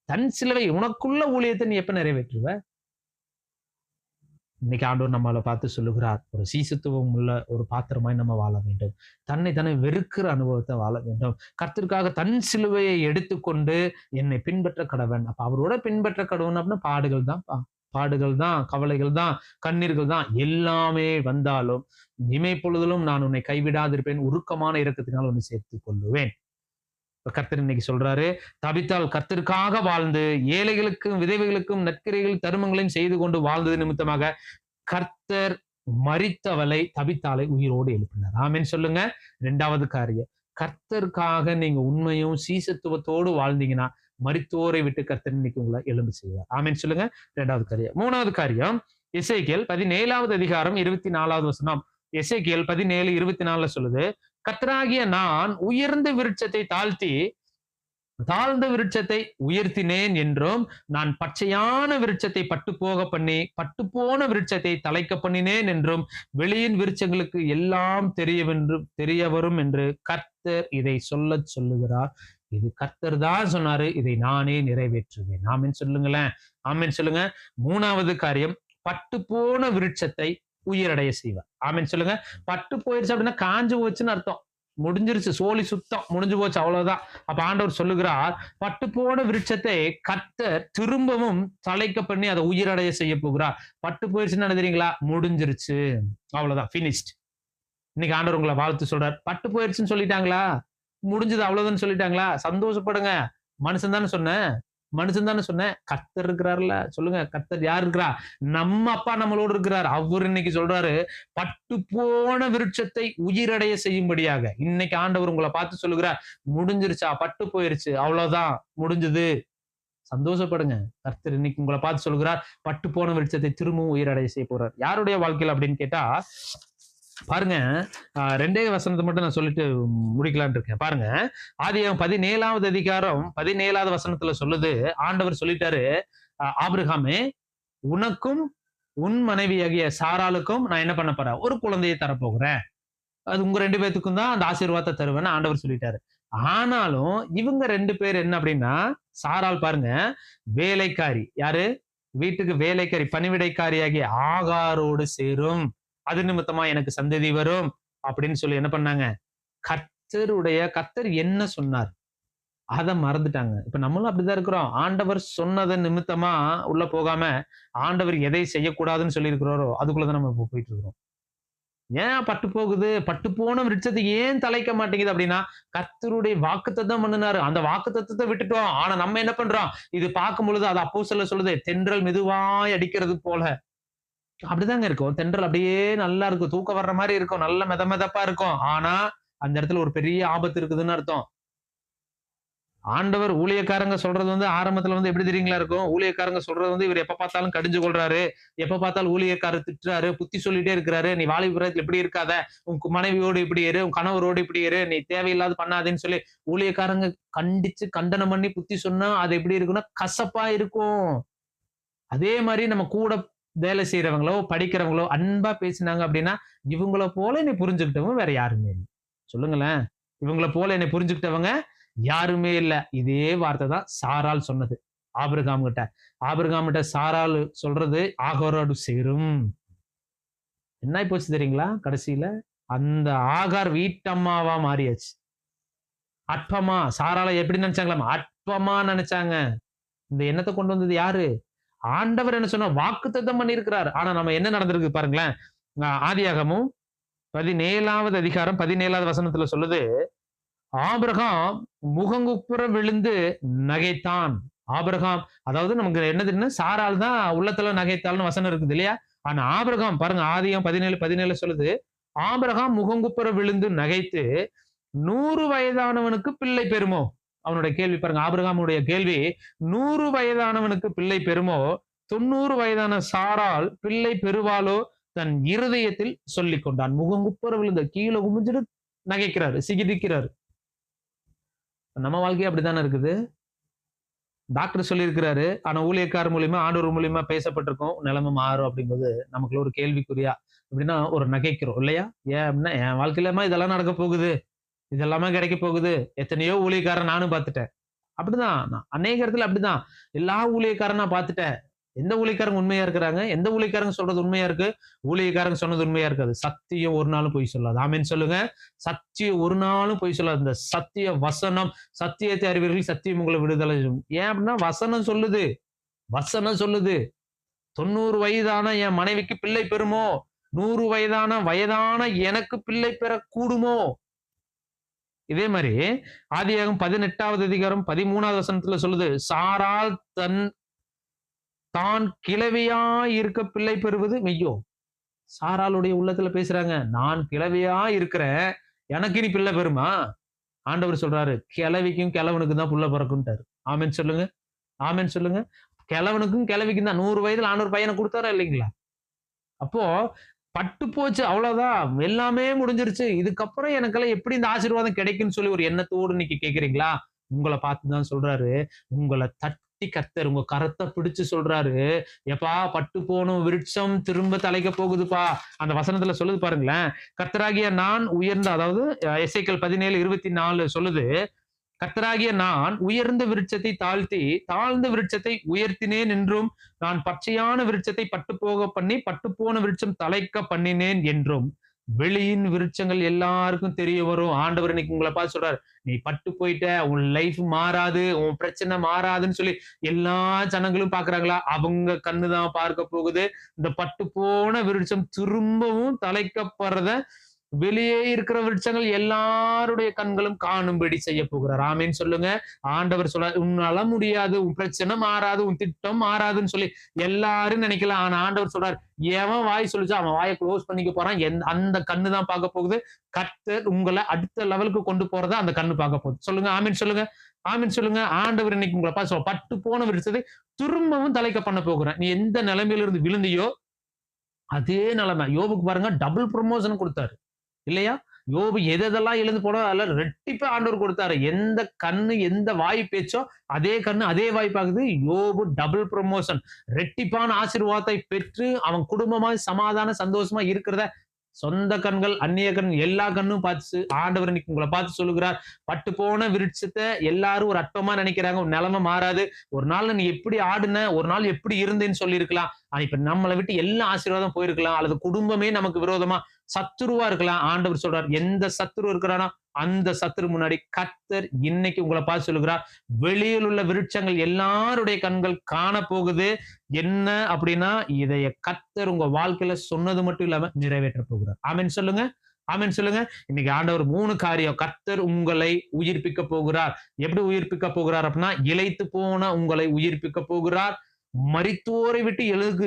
தன் சிலுவை, உனக்குள்ள ஊழியத்தை நீ எப்ப நிறைவேற்றுவ? இன்னைக்கு ஆண்டவர் நம்மளை பார்த்து சொல்லுகிறார், ஒரு சீசத்துவம் உள்ள ஒரு பாத்திரமாய் நம்ம வாழ வேண்டும். தன்னை வெறுக்கிற அனுபவத்தை வாழ வேண்டும். கர்த்தருக்காக தன் சிலுவையை எடுத்துக்கொண்டு என்னை பின்பற்ற கடவன். அப்ப அவரோட பின்பற்ற கடவன் அப்படின்னா பாடுகள் தான், பாடுகள் தான், கவலைகள் தான், கண்ணீர்கள் தான். எல்லாமே வந்தாலும் இமை பொழுதிலும் நான் உன்னை கைவிடாதிருப்பேன், உருக்கமான இரக்கத்தினால் உன்னை சேர்த்துக் கொள்ளுவேன். கர்த்தர் இன்னைக்கு சொல்றாரு, தபித்தால் கர்த்தருக்காக வாழ்ந்து ஏழைகளுக்கும் விதவைகளுக்கும் நற்கிரைகள் தருமங்களையும் செய்து கொண்டு வாழ்ந்தது நிமித்தமாக கர்த்தர் மரித்தவளை தபித்தாலை உயிரோடு எழுப்பினார். ஆமென் சொல்லுங்க. 2வது காரியம், கர்த்தருக்காக நீங்க உண்மையும் சீசத்துவத்தோடு வாழ்ந்தீங்கன்னா மரித்தோரை விட்டு கர்த்தர் இன்னைக்கு உங்களை எழும்பு செய்வார். ஆமென் சொல்லுங்க. 2வது காரியம். 3வது காரியம், எசேக்கியேல் 17வது அதிகாரம் 24வது வசனம். எசேக்கியேல் 17:24 சொல்லுது, கர்த்தராகிய நான் உயர்ந்த விருட்சத்தை தாழ்த்தி தாழ்ந்த விருட்சத்தை உயர்த்தினேன் என்றும், நான் பச்சையான விருட்சத்தை பட்டு போக பண்ணி பட்டு போன விருட்சத்தை தலைக்க பண்ணினேன் என்றும், வெளியின் விருட்சங்களுக்கு எல்லாம் தெரிய வரும் என்று கர்த்தர் இதை சொல்லுகிறார். இது கர்த்தர் தான் சொன்னாரு, இதை நானே நிறைவேற்றுவேன். ஆமென் சொல்லுங்களேன், ஆமென் சொல்லுங்க. 3வது காரியம், பட்டு போன விருட்சத்தை உயிரடைய செய்வார். ஆமென் சொல்லுங்க. பட்டு போயிருச்சு அப்படின்னா காஞ்சு போச்சுன்னு அர்த்தம், முடிஞ்சிருச்சு, சோழி சுத்தம் முடிஞ்சு போச்சு, அவ்வளவுதான். அப்ப ஆண்டவர் சொல்லுகிறார், பட்டு போன விருட்சத்தை கர்த்தர் திரும்பவும் தலைக்க பண்ணி அதை உயிரடைய செய்ய போகிறார். பட்டு போயிருச்சுன்னு நினைக்கிறீங்களா? முடிஞ்சிருச்சு, அவ்வளவுதான், பினிஷ்ட். இன்னைக்கு ஆண்டவர் உங்களை வாழ்த்து சொல்றார். பட்டு போயிருச்சுன்னு சொல்லிட்டாங்களா? முடிஞ்சது அவ்வளவுதான் சொல்லிட்டாங்களா? சந்தோஷப்படுங்க. மனுஷன் தானே சொன்னேன், கர்த்தர் இருக்கிறார்ல. சொல்லுங்க, கர்த்தர் யார் இருக்கிறா? நம்ம அப்பா நம்மளோடு இருக்கிறார். அவர் இன்னைக்கு சொல்றாரு, பட்டு போன விருட்சத்தை உயிரடைய செய்யும்படியாக. இன்னைக்கு ஆண்டவர் உங்களை பார்த்து சொல்லுகிறார், முடிஞ்சிருச்சா? பட்டு போயிருச்சு, அவ்வளவுதான், முடிஞ்சது. சந்தோஷப்படுங்க. கர்த்தர் இன்னைக்கு உங்களை பார்த்து சொல்லுகிறார், பட்டு போன விருட்சத்தை திரும்பவும் உயிரடைய செய்ய போறார். யாருடைய வாழ்க்கையில் அப்படின்னு கேட்டா பாருங்க, 2 வசனத்தை மட்டும் நான் சொல்லிட்டு முடிக்கலான்னு இருக்கேன். பாருங்க, ஆதியாகமம் 17வது அதிகாரம் 17வது வசனத்துல சொல்லுது, ஆண்டவர் சொல்லிட்டாரு, ஆபிரகாமே, உனக்கும் உன் மனைவியாகிய சாராளுக்கும் நான் என்ன பண்ண போறேன்? ஒரு குழந்தையை தரப்போகிறேன். அது உங்க 2 பேத்துக்கும் தான் அந்த ஆசீர்வாதத்தை தருவேன்னு ஆண்டவர் சொல்லிட்டாரு. ஆனாலும் இவங்க 2 பேர் என்ன அப்படின்னா, சாராள் பாருங்க, வேலைக்காரி, யாரு? வீட்டுக்கு வேலைக்காரி, பணிவிடைக்காரியாகிய ஆகாரோடு சேரும், அது நிமித்தமா எனக்கு சந்ததி வரும் அப்படின்னு சொல்லி என்ன பண்ணாங்க? கர்த்தர் என்ன சொன்னார் அதை மறந்துட்டாங்க. இப்ப நம்மளும் அப்படிதான் இருக்கிறோம். ஆண்டவர் சொன்னதன் நிமித்தமா உள்ள போகாம, ஆண்டவர் எதை செய்யக்கூடாதுன்னு சொல்லி இருக்கிறாரோ அதுக்குள்ளதான் நம்ம போயிட்டு இருக்கிறோம். ஏன் பட்டு போகுது? பட்டு போன விருட்சத்தை ஏன் தலைக்க மாட்டேங்குது அப்படின்னா, கர்த்தருடைய வாக்குத்தத்தம் பண்ணினாரு, அந்த வாக்குத்தத்தத்தை விட்டுட்டோம். ஆனா நம்ம என்ன பண்றோம்? இது பார்க்கும் பொழுது அது அப்போஸ்தலர் சொல்லுது, தென்றல் மெதுவாய் அடிக்கிறது போல அப்படிதாங்க இருக்கும். தென்றல் அப்படியே நல்லா இருக்கும், தூக்கம் வர்ற மாதிரி இருக்கும், நல்ல மெதப்பா இருக்கும். ஆனா அந்த இடத்துல ஒரு பெரிய ஆபத்து இருக்குதுன்னு அர்த்தம். ஆண்டவர் ஊழியக்காரங்க சொல்றது வந்து ஆரம்பத்துல வந்து எப்படி தெரியுங்களா இருக்கும்? ஊழியக்காரங்க சொல்றது வந்து இவர் எப்ப பார்த்தாலும் கடிஞ்சு கொள்றாரு, எப்ப பார்த்தாலும் ஊழியக்காரர் திட்டுறாரு, புத்தி சொல்லிட்டே இருக்கிறாரு. நீ வாலிப பிராயத்துல இப்படி இருக்காத, உன் மனைவியோடு இப்படி இரு, உன் கணவரோடு இப்படி இரு, நீ தேவையில்லாத பண்ணாதேன்னு சொல்லி ஊழியக்காரங்க கண்டிச்சு கண்டனம் பண்ணி புத்தி சொன்னா அது எப்படி இருக்குன்னா கசப்பா இருக்கும். அதே மாதிரி நம்ம கூட வேலை செய்யறவங்களோ படிக்கிறவங்களோ அன்பா பேசினாங்க அப்படின்னா இவங்கள போல என்னை புரிஞ்சுக்கிட்டவங்க வேற யாருமே இல்லை. சொல்லுங்களேன், இவங்கள போல என்னை புரிஞ்சுக்கிட்டவங்க யாருமே இல்ல. இதே வார்த்தை தான் சாராள் சொன்னது ஆபிரகாம் கிட்ட. ஆபிரகாம் கிட்ட சாராள் சொல்றது ஆகாரோடு சேரும். என்ன போச்சு தெரியுங்களா? கடைசியில அந்த ஆகார் வீட்டம்மாவா மாறியாச்சு. அற்பமா, சாராளை எப்படி நினைச்சாங்களா? அற்பமா நினைச்சாங்க. இந்த எண்ணத்தை கொண்டு வந்தது யாரு? ஆண்டவர் என்ன சொன்னா வாக்குத்தத்தம் பண்ணி இருக்கிறார். ஆனா நம்ம என்ன நடந்திருக்கு பாருங்களேன். ஆதியாகமும் 17வது அதிகாரம் 17வது வசனத்துல சொல்லுது, ஆபிரகாம் முகங்குப்புற விழுந்து நகைத்தான். ஆபிரகாம், அதாவது நமக்கு என்ன தெரியும்னா சாரால் தான் உள்ளத்துல நகைத்தாள்னு வசனம் இருக்குது இல்லையா? ஆனா ஆபிரகாம் பாருங்க, ஆதியம் 17:17 சொல்லுது, ஆபிரகாம் முகங்குப்புற விழுந்து நகைத்து 100 வயதானவனுக்கு பிள்ளை பெறுமோ? அவனுடைய கேள்வி பாருங்க, ஆபிரகாமுடைய கேள்வி, 100 வயதானவனுக்கு பிள்ளை பெறுமோ? 90 வயதான சாரால் பிள்ளை பெறுவாளோ? தன் இருதயத்தில் சொல்லிக் கொண்டான். முகங்குப்புற விழுந்த கீழே குமிஞ்சிட்டு நகைக்கிறாரு, சிகிதிக்கிறாரு. நம்ம வாழ்க்கையே அப்படித்தானே இருக்குது. டாக்டர் சொல்லியிருக்கிறாரு, ஆனா ஊழியக்காரர் மூலியமா ஆண்டவர் மூலியமா பேசப்பட்டிருக்கும், நிலைமை மாறும் அப்படிங்கிறது நமக்குள்ள ஒரு கேள்விக்குறியா அப்படின்னா ஒரு நகைக்கிறோம் இல்லையா? ஏன் அப்படின்னா என் வாழ்க்கையிலமா இதெல்லாம் நடக்க போகுது, இதெல்லாமே கிடைக்க போகுது. எத்தனையோ ஊழியக்காரன் நானும் பார்த்துட்டேன். அப்படிதான் அநேக இடத்துல அப்படிதான் எல்லா ஊழியக்காரன் நான் பார்த்துட்டேன். எந்த ஊழியக்காரங்க உண்மையா இருக்கிறாங்க? எந்த ஊழியக்காரங்க சொல்றது உண்மையா இருக்கு? ஊழியக்காரங்க சொன்னது உண்மையா இருக்காது. சத்தியம் ஒரு நாளும் பொய் சொல்லாது. ஆமென் சொல்லுங்க. சத்தியம் ஒரு நாளும் பொய் சொல்லாது. இந்த சத்திய வசனம், சத்தியத்தை அறிவீர்கள், சத்தியம் உங்களை விடுதலை செய்யும். ஏன் அப்படின்னா வசனம் சொல்லுது. வசனம் சொல்லுது 90 வயதான என் மனைவிக்கு பிள்ளை பெறுமோ? 100 வயதான எனக்கு பிள்ளை பெற கூடுமோ? இதே மாதிரி ஆதியாகமம் 18வது அதிகாரம் 13வது வசனத்துல சொல்லுது, சாரால் தான் கிழவியா இருக்க பிள்ளை பெறுவது மெய்யோ? சாராளுடைய உள்ளத்துல பேசுறாங்க, நான் கிழவியா இருக்கிறேன், எனக்கு இனி பிள்ளை பெறுமா? ஆண்டவர் சொல்றாரு, கிழவிக்கும் கிழவனுக்கும் தான் புள்ள பிறக்கும்ட்டாரு. ஆமென் சொல்லுங்க. ஆமென் சொல்லுங்க. கிழவனுக்கும் கிழவிக்கும் தான் 100 வயதுல ஆண்டவர் பையனை கொடுத்தாரா இல்லைங்களா? அப்போ பட்டு போச்சு, அவ்வளவுதான், எல்லாமே முடிஞ்சிருச்சு, இதுக்கப்புறம் எனக்கெல்லாம் எப்படி இந்த ஆசீர்வாதம் கிடைக்கும்னு சொல்லி ஒரு எண்ணத்தோடு இன்னைக்கு கேக்குறீங்களா? உங்களை பார்த்துதான் சொல்றாரு, உங்களை தட்டி கர்த்தர் உங்க கரத்தை பிடிச்சு சொல்றாரு, எப்பா பட்டு போன விருட்சம் திரும்ப தலைக்க போகுதுப்பா. அந்த வசனத்துல சொல்லுது பாருங்களேன், கர்த்தராகிய நான் உயர்ந்த, அதாவது எசேக்கியேல் 17:24 சொல்லுது, கர்த்தராகிய நான் உயர்ந்த விருட்சத்தை தாழ்த்தி தாழ்ந்த விருட்சத்தை உயர்த்தினேன் என்றும், நான் பச்சையான விருட்சத்தை பட்டு போக பண்ணி பட்டுப்போன விருட்சம் தலைக்க பண்ணினேன் என்றும், வெளியின் விருட்சங்கள் எல்லாருக்கும் தெரிய வரும். ஆண்டவர் இன்னைக்கு உங்களை பார்த்து சொல்றாரு, நீ பட்டு போயிட்ட, உன் லைஃப் மாறாது, உன் பிரச்சனை மாறாதுன்னு சொல்லி எல்லா ஜனங்களும் பாக்குறாங்களா? அவங்க கண்ணுதான் பார்க்க போகுது. இந்த பட்டு போன விருட்சம் திரும்பவும் தலைக்கப்படுறத வெளியே இருக்கிற விருட்சங்கள் எல்லாருடைய கண்களும் காணும்படி செய்ய போகிறார். ஆமேன்னு சொல்லுங்க. ஆண்டவர் சொல்ல, உன்னால முடியாது, உன் பிரச்சனை மாறாது, உன் திட்டம் மாறாதுன்னு சொல்லி எல்லாரும் நினைக்கலாம். ஆனா ஆண்டவர் சொல்றார், எவன் வாய் சொல்லிச்சோ அவன் வாயை க்ளோஸ் பண்ணிக்க போறான். அந்த கண்ணு தான் பார்க்க போகுது. கர்த்தர் உங்களை அடுத்த லெவலுக்கு கொண்டு போறத அந்த கண்ணு பார்க்க போகுது. சொல்லுங்க ஆமீன் சொல்லுங்க. ஆமீன் சொல்லுங்க. ஆண்டவர் இன்னைக்கு உங்களை பார்த்து சொல்ல, பட்டு போன விருட்சத்தை திரும்பவும் தலைக்க பண்ண போகிறேன். நீ எந்த நிலைமையில இருந்து விழுந்தியோ அதே நிலைமை. யோபுக்கு பாருங்க, டபுள் ப்ரமோஷன் கொடுத்தாரு இல்லையா? யோபு எதெல்லாம் எழுந்து போனோ அதெல்லாம் ரெட்டிப்பா ஆண்டவர் கொடுத்தாரு. எந்த கண்ணு எந்த வாய் பேச்சோ அதே கண்ணு அதே வாய் பார்க்குது. யோபு டபுள் ப்ரமோஷன், ரெட்டிப்பான ஆசீர்வாதத்தை பெற்று அவன் குடும்பமா சமாதான சந்தோஷமா இருக்கிறத சொந்த கண்கள் அந்நிய கண் எல்லா கண்ணும் பார்த்து ஆண்டவர் இன்னைக்கு உங்களை பார்த்து சொல்லுகிறார், பட்டு போன விருட்சத்தை எல்லாரும் ஒரு அற்பமா நினைக்கிறாங்க. ஒரு நிலைமை மாறாது. ஒரு நாள் நீ எப்படி ஆடுன, ஒரு நாள் எப்படி இருந்தேன்னு சொல்லி இருக்கலாம். இப்ப நம்மளை விட்டு எல்லா ஆசீர்வாதம் போயிருக்கலாம், அல்லது குடும்பமே நமக்கு விரோதமா சத்துருவா இருக்கலாம். ஆண்டவர் சொல்றார், எந்த சத்துரு இருக்கிறானோ அந்த சத்துரு முன்னாடி கர்த்தர் இன்னைக்கு உங்களை பார்த்து சொல்லுகிறார், வெளியில் உள்ள விருட்சங்கள் எல்லாருடைய கண்கள் காண போகுது. என்ன அப்படின்னா, இதைய கர்த்தர் உங்க வாழ்க்கையில சொன்னது மட்டும் இல்லாம நிறைவேற்ற போகிறார். ஆமென் சொல்லுங்க. ஆமென் சொல்லுங்க. இன்னைக்கு ஆண்டவர் 3 காரியம், கர்த்தர் உங்களை உயிர்ப்பிக்க போகிறார். எப்படி உயிர்ப்பிக்க போகிறார் அப்படின்னா, இளைத்து போன உங்களை உயிர்ப்பிக்க போகிறார். மரித்தோரை விட்டு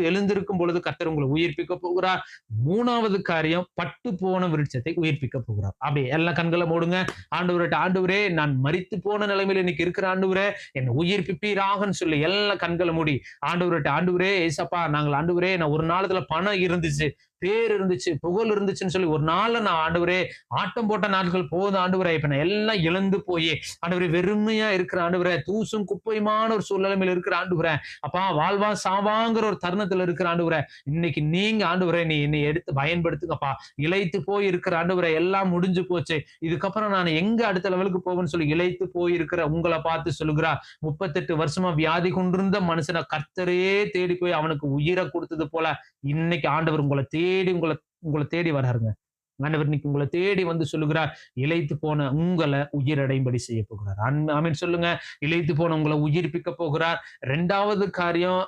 எழுந்திருக்கும் பொழுது கர்த்தர் உங்களை உயிர்ப்பிக்க போகிறார். 3வது காரியம், பட்டு போன விருட்சத்தை உயிர்ப்பிக்க போகிறார். அப்படி எல்லா கண்களை மூடுங்க. ஆண்டவர்கிட்ட, ஆண்டவரே நான் மரித்து போன நிலைமையில இன்னைக்கு இருக்கிற ஆண்டவரே என்னை உயிர்ப்பிப்பீராகன்னு சொல்லி எல்லா கண்களை மூடி ஆண்டவர்கிட்ட, ஆண்டவரே ஏசப்பா, நாங்கள் ஆண்டவரே நான் ஒரு நாளத்துல பணம் இருந்துச்சு, பேர் இருந்துச்சு, புகழ் இருந்துச்சுன்னு சொல்லி ஒரு நாள்ல நான் ஆண்டவரே ஆட்டம் போட்ட நாட்கள் போதும் ஆண்டவரே, இப்ப நான் எல்லாம் இழந்து போய் ஆண்டவரே வெறுமையா இருக்கிற ஆண்டவரே, தூசும் குப்பையுமான ஒரு சூழ்நிலைமையில இருக்கிற ஆண்டவரே, அப்பா வாழ்வா சாவாங்கிற ஒரு தருணத்துல இருக்கிற ஆண்டவரே, இன்னைக்கு நீங்க ஆண்டவரே நீ என்னை எடுத்து பயன்படுத்துங்கப்பா. இளைத்து போய் இருக்கிற ஆண்டவரே, எல்லாம் முடிஞ்சு போச்சு, இதுக்கப்புறம் நான் எங்க அடுத்த லெவலுக்கு போவேன்னு சொல்லி இளைத்து போய் இருக்கிற உங்களை பார்த்து சொல்லுகிறா, 38 வருஷமா வியாதி கொண்டிருந்த மனுஷனை கர்த்தரே தேடி போய் அவனுக்கு உயிரை கொடுத்தது போல இன்னைக்கு ஆண்டவர் உங்களை தேடி வராருங்க. ஆண்டவர் இன்னைக்கு உங்களை தேடி வந்து சொல்லுகிறார், இளைத்து போன உங்களை உயிரடையும்படி செய்ய போகிறார். ஆமென் சொல்லுங்க. இளைத்து போன உங்களை உயிர்ப்பிக்க போகிறார். 2வது காரியம்,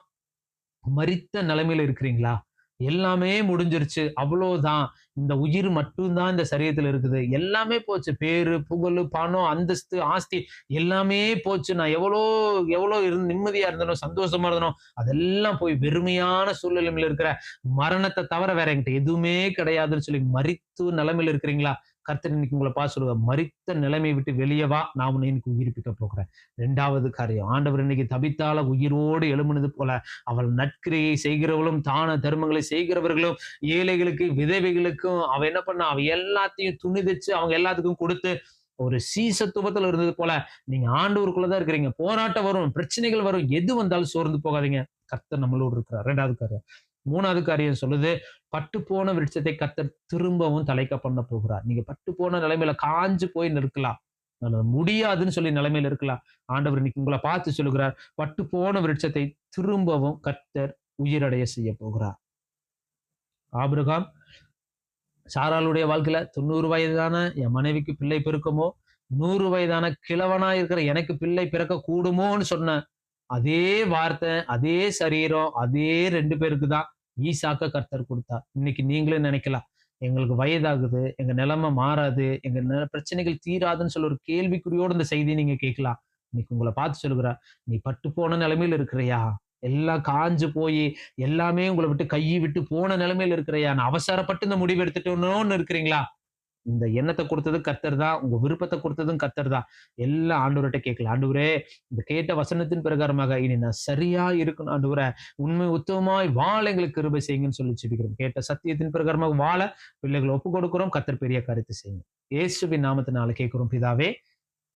மரித்த நிலைமையில இருக்கிறீங்களா? எல்லாமே முடிஞ்சிருச்சு, அவ்வளவுதான், இந்த உயிர் மட்டும்தான் இந்த சரீரத்துல இருக்குது, எல்லாமே போச்சு, பேரு புகழ் பணம் அந்தஸ்து ஆஸ்தி எல்லாமே போச்சு, நான் எவ்வளோ நிம்மதியா இருந்தனோ சந்தோஷமா இருந்தனோ அதெல்லாம் போய் வெறுமையான சூழ்நிலையில இருக்கிற, மரணத்தை தவிர வேற என்கிட்ட எதுவுமே கிடையாதுன்னு சொல்லி மரித்து நிலைமையில இருக்கிறீங்களா? கர்த்தர் இன்னைக்கு உங்களை பார்த்து சொல்லுவார், மரித்த நிலைமையை விட்டு வெளியே வா, நான் உன்னை இன்னைக்கு உயிர்ப்பிக்க போகிறேன். 2வது காரியம், ஆண்டவர் இன்னைக்கு தபித்தால உயிரோடு எழும்பினது போல அவள் நற்கிரியை செய்கிறவளும் தான தர்மங்களை செய்கிறவர்களும் ஏழைகளுக்கு விதவைகளுக்கும் அவ என்ன பண்ணா, அவ எல்லாத்தையும் துணிதிச்சு அவங்க எல்லாத்துக்கும் கொடுத்து ஒரு சீசத்துவத்துல இருந்தது போல நீங்க ஆண்டவருக்குள்ளதான் இருக்கிறீங்க. போராட்டம் வரும், பிரச்சனைகள் வரும், எது வந்தாலும் சோர்ந்து போகாதீங்க, கர்த்தர் நம்மளோடு இருக்கிறார். 2வது காரியம். 3வது காரியம் சொல்லுது, பட்டு போன விருட்சத்தை கர்த்தர் திரும்பவும் தலைக்க பண்ண போகிறார். நீங்க பட்டு போன நிலைமையில காஞ்சு போய் நிற்கலாம், முடியாதுன்னு சொல்லி நிலைமையில இருக்கலாம். ஆண்டவர் இன்னைக்கு உங்களை பார்த்து சொல்லுகிறார், பட்டு போன விருட்சத்தை திரும்பவும் கர்த்தர் உயிரடைய செய்ய போகிறார். ஆபிரகாம் சாராளுடைய வாழ்க்கையில 90 வயதான என் மனைவிக்கு பிள்ளை பிறக்குமோ, 100 வயதான கிழவனா இருக்கிற எனக்கு பிள்ளை பிறக்க கூடுமோன்னு சொன்ன அதே வார்த்தை, அதே சரீரம், அதே 2 பேருக்கு தான் ஈசாக்க கர்த்தர் கொடுத்தார். இன்னைக்கு நீங்களே நினைக்கலாம், எங்களுக்கு வயதாகுது, எங்க நிலைமை மாறாது, எங்க பிரச்சனைகள் தீராதுன்னு சொல்ல ஒரு கேள்விக்குறியோடு இந்த செய்தியை நீங்க கேட்கலாம். இன்னைக்கு உங்களை பார்த்து சொல்லுகிறார், நீ பட்டு போன நிலைமையில இருக்கிறியா? எல்லாம் காஞ்சு போய் எல்லாமே உங்களை விட்டு கையை விட்டு போன நிலைமையில இருக்கிறியா? நான் அவசரப்பட்டு இந்த முடிவு எடுத்துட்டோன்னு இருக்கிறீங்களா? இந்த எண்ணத்தை கொடுத்தது கர்த்தர் தான், உங்க விருப்பத்தை கொடுத்ததும் கர்த்தர் தான். எல்லாம் ஆண்டவர்கிட்ட கேட்கல, ஆண்டவரே இந்த கேட்ட வசனத்தின் பிரகாரமாக இனி நான் சரியா இருக்கணும் ஆண்டவரே, உண்மை உத்தமமாய் வாழ எங்களுக்கு கிருபை செய்யுங்கன்னு சொல்லி ஜெபிக்கிறோம். கேட்ட சத்தியத்தின் பிரகாரமாக வாழ பிள்ளைகளை ஒப்பு கொடுக்கிறோம். கர்த்தர் பெரிய காரியத்தை செய்யுங்க. இயேசுவின் நாமத்தினால கேட்கிறோம் பிதாவே.